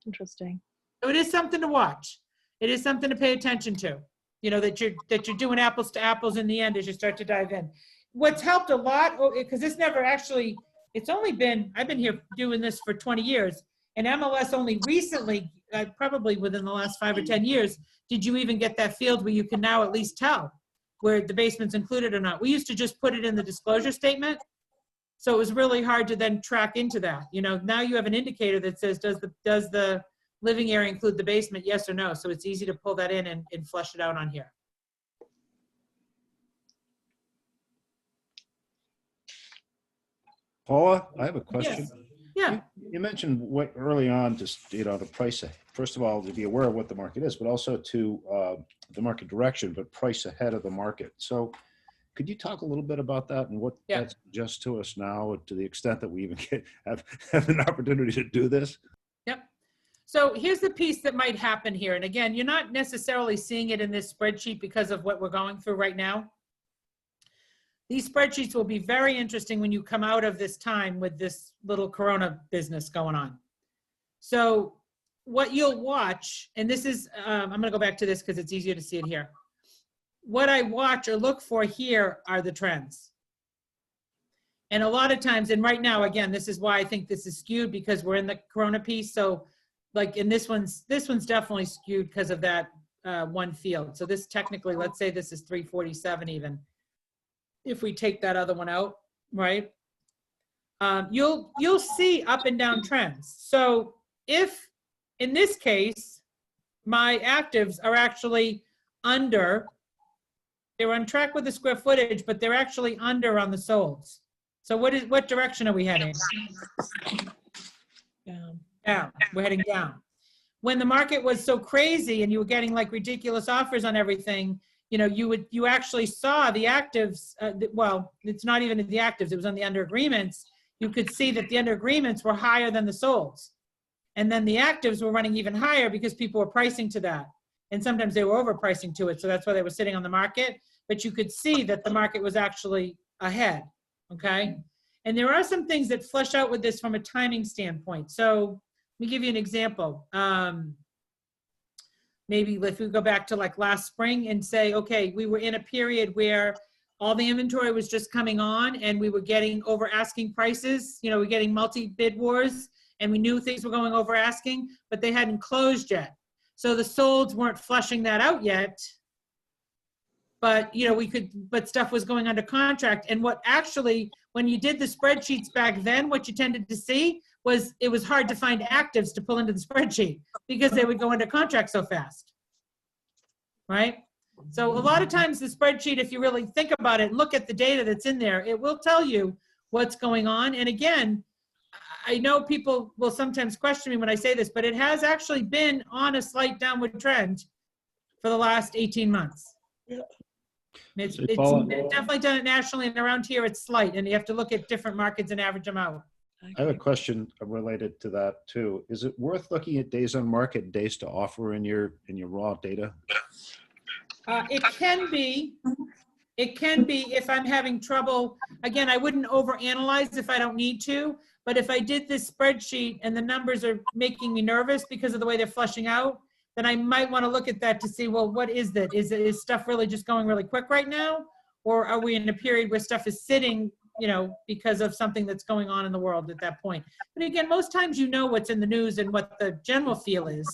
Interesting. So it is something to watch. It is something to pay attention to, you know, that you're doing apples to apples in the end as you start to dive in. What's helped a lot, because this never actually, it's only been, I've been here doing this for 20 years, and MLS only recently, probably within the last 5 or 10 years, did you even get that field where you can now at least tell where the basement's included or not. We used to just put it in the disclosure statement. So it was really hard to then track into that. You know, now you have an indicator that says, does the living area include the basement, yes or no? So it's easy to pull that in and flesh it out on here. Paula, I have a question. Yeah. You mentioned what early on, just, you know, the price, first of all, to be aware of what the market is, but also to the market direction, but price ahead of the market. So could you talk a little bit about that and what that suggests to us now, to the extent that we even have an opportunity to do this? Yep. So here's the piece that might happen here. And again, you're not necessarily seeing it in this spreadsheet because of what we're going through right now. These spreadsheets will be very interesting when you come out of this time with this little Corona business going on. So what you'll watch, and this is, I'm going to go back to this because it's easier to see it here. What I watch or look for here are the trends. And a lot of times, and right now, again, this is why I think this is skewed because we're in the Corona piece. So like in this one's definitely skewed because of that one field. So this technically, let's say this is 347 even. If we take that other one out, right? You'll see up and down trends. So if, in this case, my actives are actually under, they're on track with the square footage, but they're actually under on the solds. So what direction are we heading? Down. Down. We're heading down. When the market was so crazy and you were getting like ridiculous offers on everything, you know, you actually saw the actives, well, it's not even in the actives, it was on the under agreements. You could see that the under agreements were higher than the solds. And then the actives were running even higher because people were pricing to that. And sometimes they were overpricing to it. So that's why they were sitting on the market. But you could see that the market was actually ahead, okay? And there are some things that flesh out with this from a timing standpoint. So let me give you an example. Maybe if we go back to like last spring and say, okay, we were in a period where all the inventory was just coming on and we were getting over asking prices, you know, we're getting multi-bid wars and we knew things were going over asking, but they hadn't closed yet. So the solds weren't flushing that out yet, but you know, but stuff was going under contract. And what actually, when you did the spreadsheets back then, what you tended to see was it was hard to find actives to pull into the spreadsheet because they would go under contract so fast, right? So a lot of times the spreadsheet, if you really think about it, look at the data that's in there, it will tell you what's going on. And again, I know people will sometimes question me when I say this, but it has actually been on a slight downward trend for the last 18 months. It's definitely done it nationally, and around here it's slight, and you have to look at different markets and average them out. I have a question related to that too. Is it worth looking at days on market, days to offer in your raw data? It can be. It can be if I'm having trouble. Again, I wouldn't overanalyze if I don't need to, but if I did this spreadsheet and the numbers are making me nervous because of the way they're flushing out, then I might want to look at that to see, well, what is that? Is stuff really just going really quick right now? Or are we in a period where stuff is sitting, you know, because of something that's going on in the world at that point? But again, most times you know what's in the news and what the general feel is.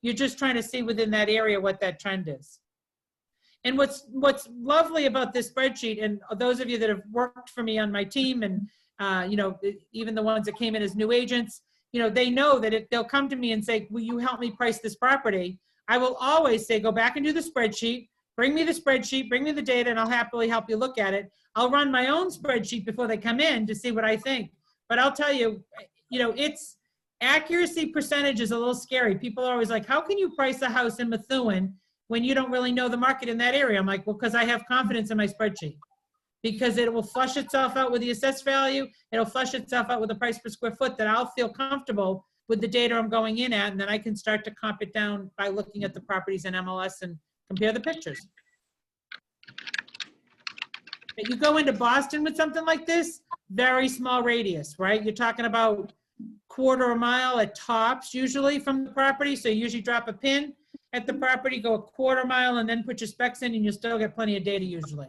You're just trying to see within that area what that trend is. And what's lovely about this spreadsheet, and those of you that have worked for me on my team and, you know, even the ones that came in as new agents, you know, they know that if they'll come to me and say, will you help me price this property? I will always say, go back and do the spreadsheet, bring me the spreadsheet, bring me the data, and I'll happily help you look at it. I'll run my own spreadsheet before they come in to see what I think. But I'll tell you, you know, it's accuracy percentage is a little scary. People are always like, how can you price a house in Methuen when you don't really know the market in that area? I'm like, well, because I have confidence in my spreadsheet. Because it will flush itself out with the assessed value. It'll flush itself out with the price per square foot that I'll feel comfortable with the data I'm going in at, and then I can start to comp it down by looking at the properties in MLS and compare the pictures. But you go into Boston with something like this, very small radius, right? You're talking about quarter a mile at tops usually from the property. So you usually drop a pin at the property, go a quarter mile, and then put your specs in, and you'll still get plenty of data usually.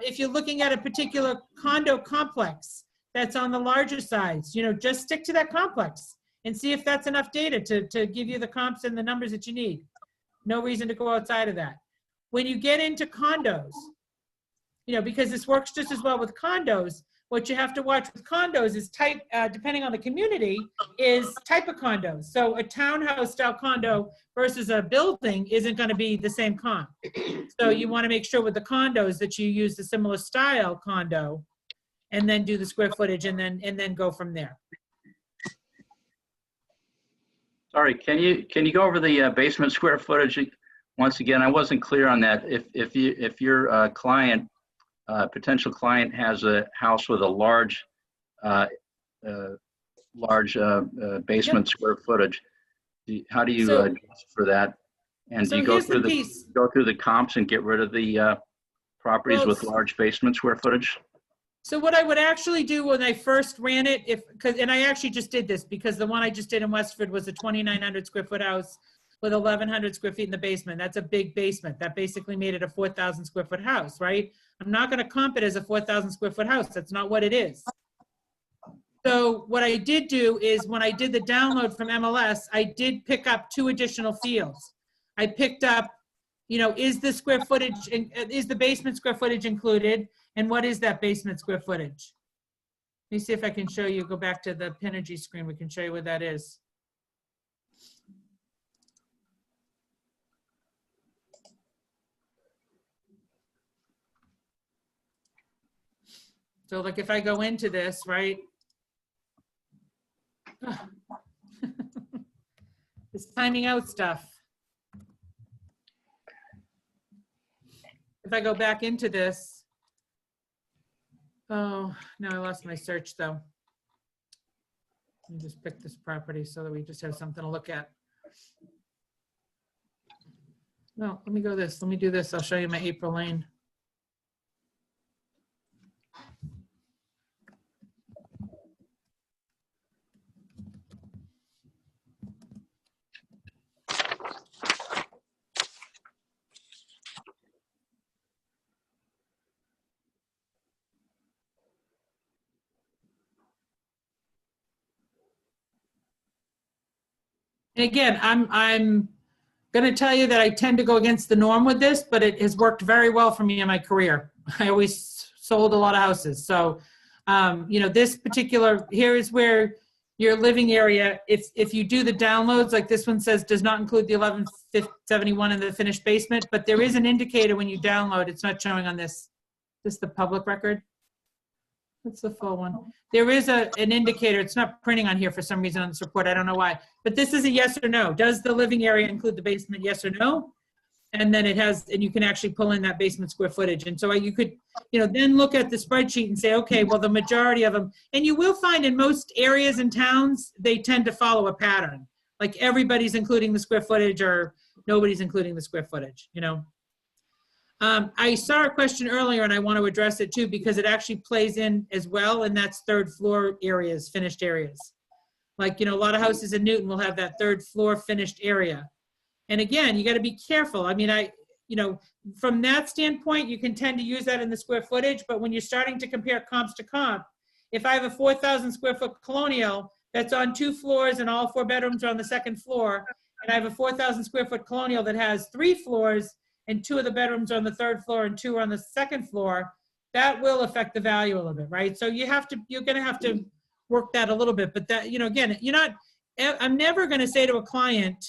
If you're looking at a particular condo complex that's on the larger size, you know, just stick to that complex and see if that's enough data to give you the comps and the numbers that you need. No reason to go outside of that. When you get into condos, you know, because this works just as well with condos, what you have to watch with condos is type, depending on the community, is type of condos. So a townhouse style condo versus a building isn't going to be the same comp. So you want to make sure with the condos that you use the similar style condo and then do the square footage and then go from there. Sorry, can you go over the basement square footage once again? I wasn't clear on that. If your client, potential client, has a house with a large basement square footage, how do you adjust for that? And do you go through the comps and get rid of the properties with large basement square footage? So what I would actually do when I first ran it, and I actually just did this because the one I just did in Westford was a 2,900 square foot house with 1,100 square feet in the basement. That's a big basement. That basically made it a 4,000 square foot house, right? I'm not going to comp it as a 4,000 square foot house. That's not what it is. So what I did do is when I did the download from MLS, I did pick up 2 additional fields. I picked up, you know, is the square footage, is the basement square footage included? And what is that basement square footage? Let me see if I can show you, go back to the Pinergy screen. We can show you what that is. So like if I go into this, right? This timing out stuff. If I go back into this, oh, no, I lost my search though. Let me just pick this property so that we just have something to look at. No, let me go this, let me do this. I'll show you my April Lane. And again, I'm going to tell you that I tend to go against the norm with this, but it has worked very well for me in my career. I always sold a lot of houses. So, you know, this particular, here is where your living area, if you do the downloads, like this one says, does not include the 1171 in the finished basement, but there is an indicator when you download. It's not showing on this. This is the public record. What's the full one? There is an indicator. It's not printing on here for some reason on this report. I don't know why. But this is a yes or no. Does the living area include the basement? Yes or no? And then it has, and you can actually pull in that basement square footage. And so you could, you know, then look at the spreadsheet and say, okay, well, the majority of them, and you will find in most areas and towns, they tend to follow a pattern. Like everybody's including the square footage or nobody's including the square footage, you know? I saw a question earlier and I want to address it too because it actually plays in as well, and that's third floor areas, finished areas. Like, you know, a lot of houses in Newton will have that third floor finished area. And again, you got to be careful. I mean, you know, from that standpoint, you can tend to use that in the square footage, but when you're starting to compare comps to comp, if I have a 4,000 square foot colonial that's on 2 floors and all 4 bedrooms are on the 2nd floor, and I have a 4,000 square foot colonial that has 3 floors and 2 of the bedrooms are on the 3rd floor and 2 are on the 2nd floor, that will affect the value a little bit, right? So you're going to have to work that a little bit, but that, you know, again, I'm never going to say to a client,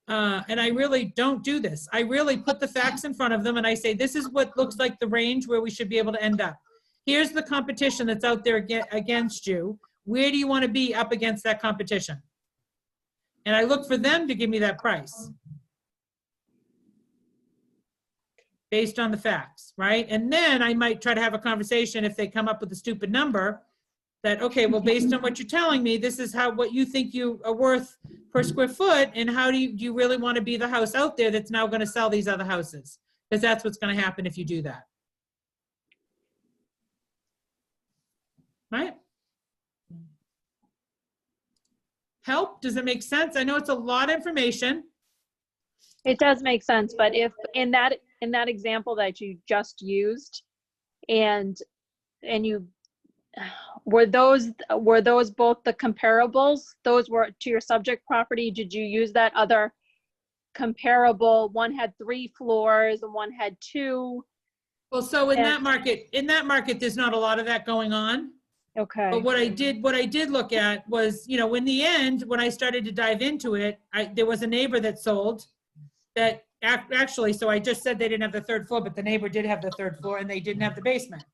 and I really don't do this. I really put the facts in front of them and I say, this is what looks like the range where we should be able to end up. Here's the competition that's out there against you. Where do you want to be up against that competition? And I look for them to give me that price based on the facts, right? And then I might try to have a conversation if they come up with a stupid number that, okay, well, based on what you're telling me, this is what you think you are worth per square foot, and how do you really want to be the house out there that's now going to sell these other houses? Because that's what's going to happen if you do that. Right? Help? Does it make sense? I know it's a lot of information. It does make sense, but if in that example that you just used, and you were those both the comparables? Those were to your subject property. Did you use that other comparable? One had 3 floors and one had 2. Well, so in that market, there's not a lot of that going on. Okay. But what I did look at was, you know, in the end, when I started to dive into it, there was a neighbor that sold that actually, so I just said they didn't have the 3rd floor, but the neighbor did have the 3rd floor and they didn't have the basement,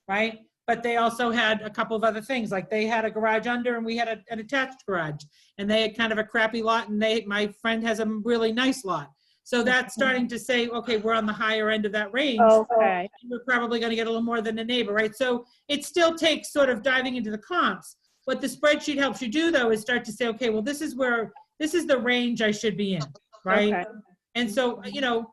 right? But they also had a couple of other things, like they had a garage under and we had an attached garage, and they had kind of a crappy lot, and my friend has a really nice lot. So that's starting to say, okay, we're on the higher end of that range. Okay. So we're probably going to get a little more than the neighbor, right? So it still takes sort of diving into the comps. What the spreadsheet helps you do, though, is start to say, okay, well, this is the range I should be in, right? Okay. And so, you know,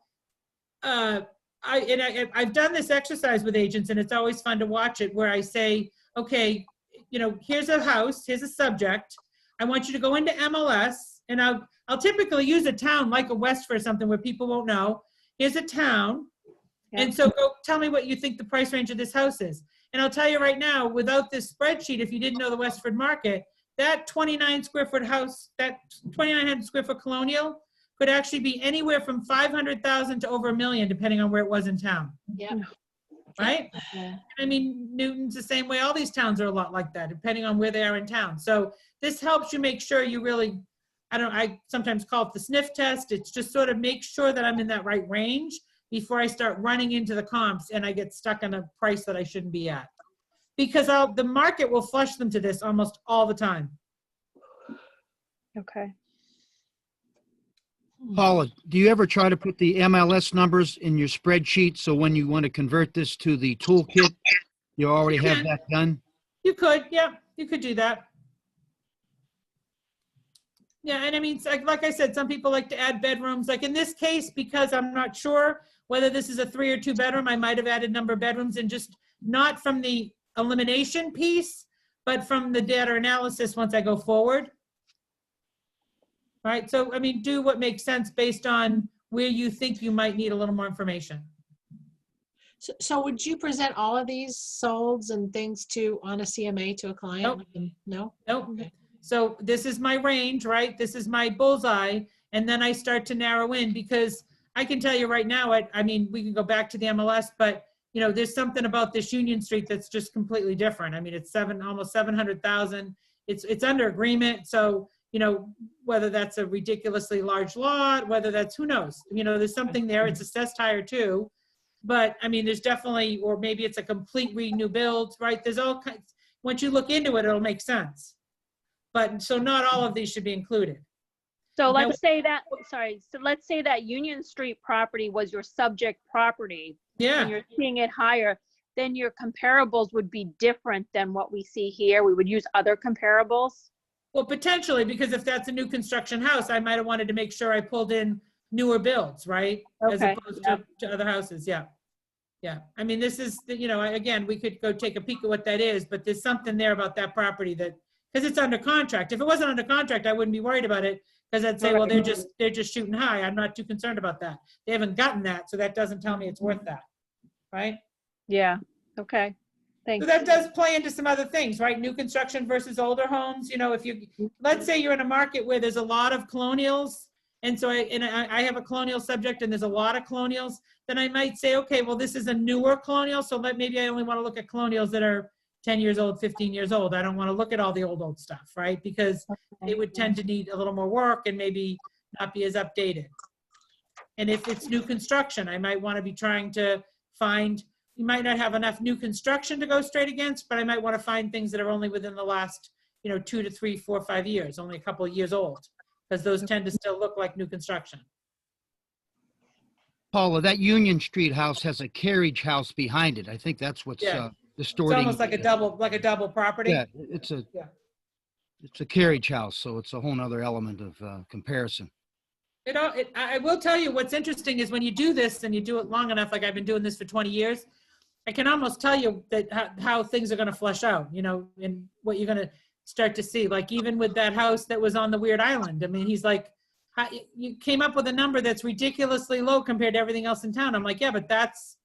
I've done this exercise with agents, and it's always fun to watch it, where I say, okay, you know, here's a house, here's a subject. I want you to go into MLS, and I'll typically use a town like a Westford or something where people won't know. Here's a town. Yeah. And so go tell me what you think the price range of this house is. And I'll tell you right now, without this spreadsheet, if you didn't know the Westford market, that 29 square foot house, that 2,900 square foot colonial could actually be anywhere from 500,000 to over $1 million, depending on where it was in town. Yeah. Right? Yeah. I mean, Newton's the same way. All these towns are a lot like that, depending on where they are in town. So this helps you make sure you really, I sometimes call it the sniff test. It's just sort of make sure that I'm in that right range before I start running into the comps and I get stuck on a price that I shouldn't be at. Because the market will flush them to this almost all the time. Okay. Paula, do you ever try to put the MLS numbers in your spreadsheet so when you want to convert this to the toolkit, you already have that done? You could, yeah, you could do that. Yeah, and I mean, like I said, some people like to add bedrooms. Like in this case, because I'm not sure whether this is a 3 or 2 bedroom, I might have added number of bedrooms, and just not from the elimination piece, but from the data analysis once I go forward. Right, so I mean, do what makes sense based on where you think you might need a little more information. So would you present all of these solds and things on a CMA to a client? Nope. No? Nope. So this is my range, right? This is my bullseye. And then I start to narrow in, because I can tell you right now, I mean, we can go back to the MLS, but you know, there's something about this Union Street that's just completely different. I mean, it's almost 700,000. It's under agreement. So, you know, whether that's a ridiculously large lot, whether that's, who knows, you know, there's something there. It's assessed higher too. But I mean, there's definitely, or maybe it's a complete new build, right? There's all kinds, once you look into it, it'll make sense. But so not all of these should be included. So let's say that, so let's say that Union Street property was your subject property. Yeah. And you're seeing it higher, then your comparables would be different than what we see here. We would use other comparables. Well, potentially, because if that's a new construction house, I might have wanted to make sure I pulled in newer builds, right? Okay. As opposed to other houses, yeah. Yeah, I mean, this is, you know, again, we could go take a peek at what that is, but there's something there about that property that, because it's under contract. If it wasn't under contract, I wouldn't be worried about it, because I'd say, well, they're just shooting high. I'm not too concerned about that. They haven't gotten that, so that doesn't tell me it's worth that, right? Yeah, okay. Thanks. So that does play into some other things, right? New construction versus older homes. You know, if you, let's say you're in a market where there's a lot of colonials, and so I have a colonial subject and there's a lot of colonials, then I might say, okay, well, this is a newer colonial, so maybe I only want to look at colonials that are, 10 years old, 15 years old. I don't want to look at all the old stuff, right? Because it would tend to need a little more work and maybe not be as updated. And if it's new construction, I might want to be trying to find, you might not have enough new construction to go straight against, but I might want to find things that are only within the last, 2 to 3, 4, 5 years, only a couple of years old, because those tend to still look like new construction. Paula, that Union Street house has a carriage house behind it. I think that's what's Yeah. distorting. It's almost like a double property. Yeah, it's a carriage house, so it's a whole nother element of comparison. I will tell you what's interesting is when you do this and you do it long enough, like I've been doing this for 20 years, I can almost tell you that how things are going to flush out, and what you're going to start to see. Like even with that house that was on the weird island. I mean, he's like, you came up with a number that's ridiculously low compared to everything else in town. I'm like, yeah, but that's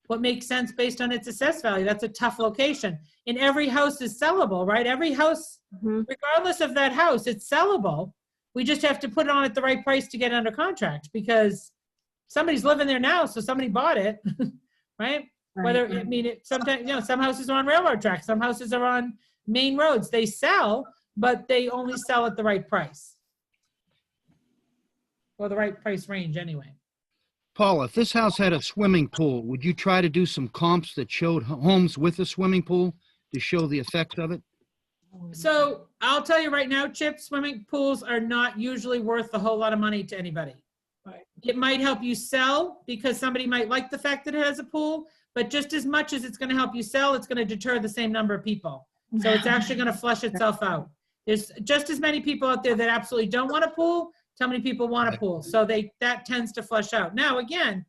what makes sense based on its assessed value. That's a tough location. And every house is sellable, right? Every house, regardless of that house, it's sellable. We just have to put it on at the right price to get under contract because somebody's living there now, so somebody bought it, right? Whether, sometimes, some houses are on railroad tracks, some houses are on main roads. They sell, but they only sell at the right price. Or the right price range anyway. Paula, if this house had a swimming pool, would you try to do some comps that showed homes with a swimming pool to show the effects of it? So I'll tell you right now, Chip, swimming pools are not usually worth a whole lot of money to anybody. Right. It might help you sell because somebody might like the fact that it has a pool, but just as much as it's going to help you sell, it's going to deter the same number of people. So it's actually going to flush itself out. There's just as many people out there that absolutely don't want a pool, how many people want a pool. So that tends to flush out. Now, again,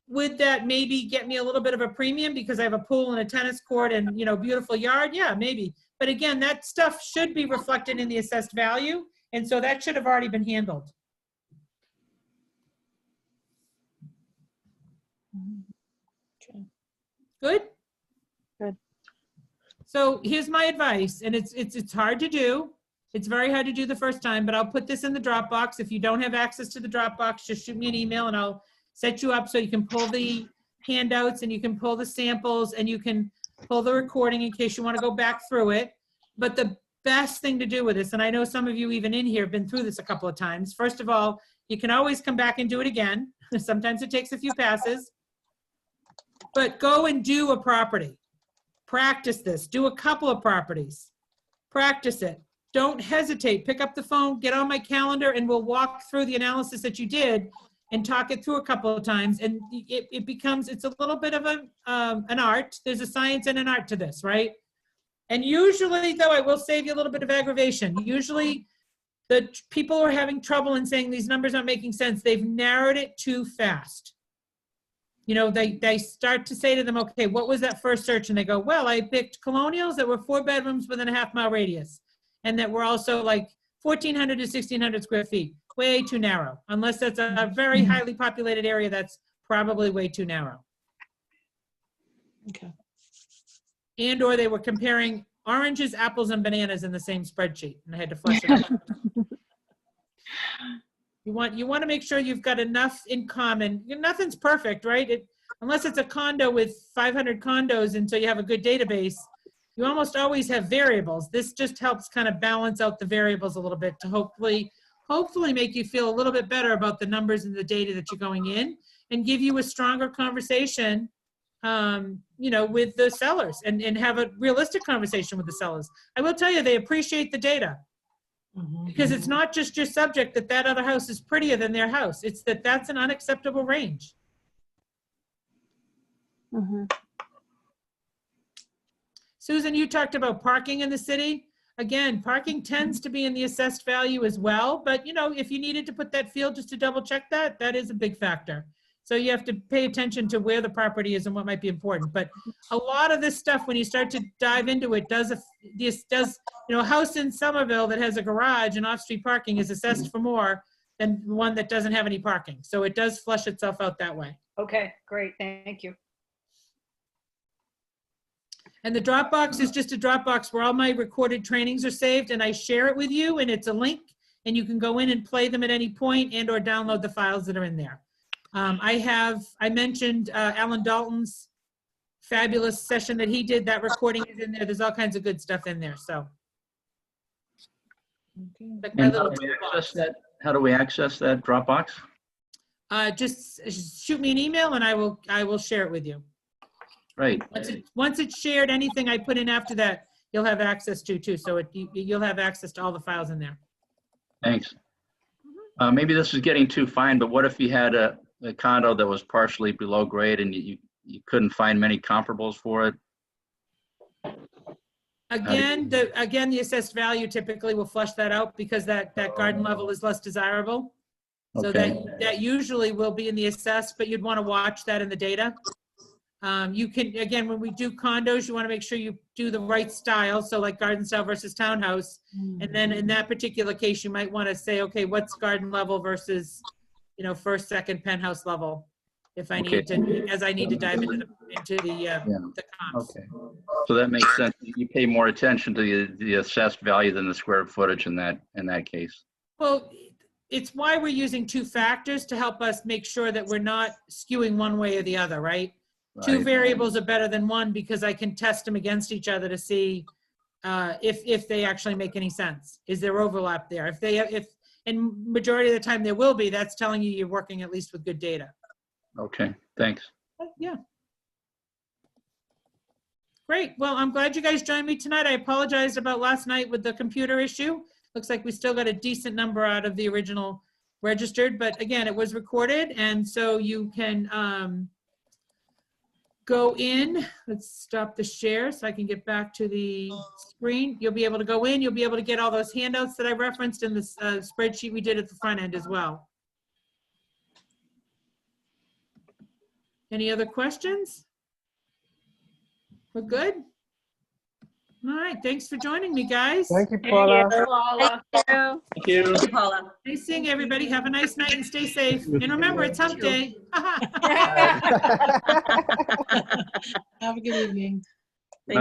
would that maybe get me a little bit of a premium because I have a pool and a tennis court and, beautiful yard? Yeah, maybe. But again, that stuff should be reflected in the assessed value. And so that should have already been handled. Good? Good. So here's my advice, and it's hard to do. It's very hard to do the first time, but I'll put this in the Dropbox. If you don't have access to the Dropbox, just shoot me an email and I'll set you up so you can pull the handouts and you can pull the samples and you can pull the recording in case you want to go back through it. But the best thing to do with this, and I know some of you even in here have been through this a couple of times. First of all, you can always come back and do it again. Sometimes it takes a few passes. But go and do a property. Practice this. Do a couple of properties. Practice it. Don't hesitate. Pick up the phone, get on my calendar, and we'll walk through the analysis that you did and talk it through a couple of times. And it's a little bit of an art. There's a science and an art to this, right? And usually, though, I will save you a little bit of aggravation. Usually, the people who are having trouble in saying these numbers aren't making sense, they've narrowed it too fast. They start to say to them, okay, what was that first search? And they go, well, I picked colonials that were 4 bedrooms within a half-mile radius. And that were also like 1,400 to 1,600 square feet. Way too narrow. Unless that's a very highly populated area, that's probably way too narrow. Okay. And or they were comparing oranges, apples, and bananas in the same spreadsheet. And I had to flush it out. You want to make sure you've got enough in common. Nothing's perfect, right? Unless it's a condo with 500 condos and so you have a good database, you almost always have variables. This just helps kind of balance out the variables a little bit to hopefully make you feel a little bit better about the numbers and the data that you're going in and give you a stronger conversation, with the sellers and have a realistic conversation with the sellers. I will tell you, they appreciate the data because it's not just your subject that other house is prettier than their house. It's that's an unacceptable range. Susan, you talked about parking in the city. Again, parking tends to be in the assessed value as well. But, if you needed to put that field just to double check that is a big factor. So you have to pay attention to where the property is and what might be important. But a lot of this stuff, when you start to dive into it, a house in Somerville that has a garage and off-street parking is assessed for more than one that doesn't have any parking. So it does flush itself out that way. Okay, great. Thank you. And the Dropbox is just a Dropbox where all my recorded trainings are saved and I share it with you and it's a link and you can go in and play them at any point and or download the files that are in there. I mentioned Alan Dalton's fabulous session that he did. That recording is in there. There's all kinds of good stuff in there, so. Like my And how little do we toolbox. access that? How do we access that Dropbox? Just shoot me an email and I will share it with you. Right. Once it's shared, anything I put in after that, you'll have access to too. So you'll have access to all the files in there. Thanks. Maybe this is getting too fine, but what if you had a condo that was partially below grade and you couldn't find many comparables for it? Again, the assessed value typically will flush that out because that garden level is less desirable. So Okay. that usually will be in the assessed, but you'd want to watch that in the data. You can, again, when we do condos, you want to make sure you do the right style. So like garden style versus townhouse. And then in that particular case, you might want to say, okay, what's garden level versus, first, second penthouse level? If I need to, as I need to dive into the comps. Okay. So that makes sense. You pay more attention to the assessed value than the square footage in that case. Well, it's why we're using two factors to help us make sure that we're not skewing one way or the other, right? Two Right. variables are better than one because I can test them against each other to see if they actually make any sense. Is there overlap there? And majority of the time there will be, that's telling you you're working at least with good data. Okay, thanks. Yeah. Great. Well, I'm glad you guys joined me tonight. I apologized about last night with the computer issue. Looks like we still got a decent number out of the original registered, but again, it was recorded. And so you can go in. Let's stop the share so I can get back to the screen. You'll be able to go in. You'll be able to get all those handouts that I referenced in the spreadsheet we did at the front end as well. Any other questions? We're good? All right, thanks for joining me, guys. Thank you, Paula. Paula. Thank you. Paula. Nice seeing everybody. Have a nice night and stay safe. And remember, it's hump day. Have a good evening. Bye.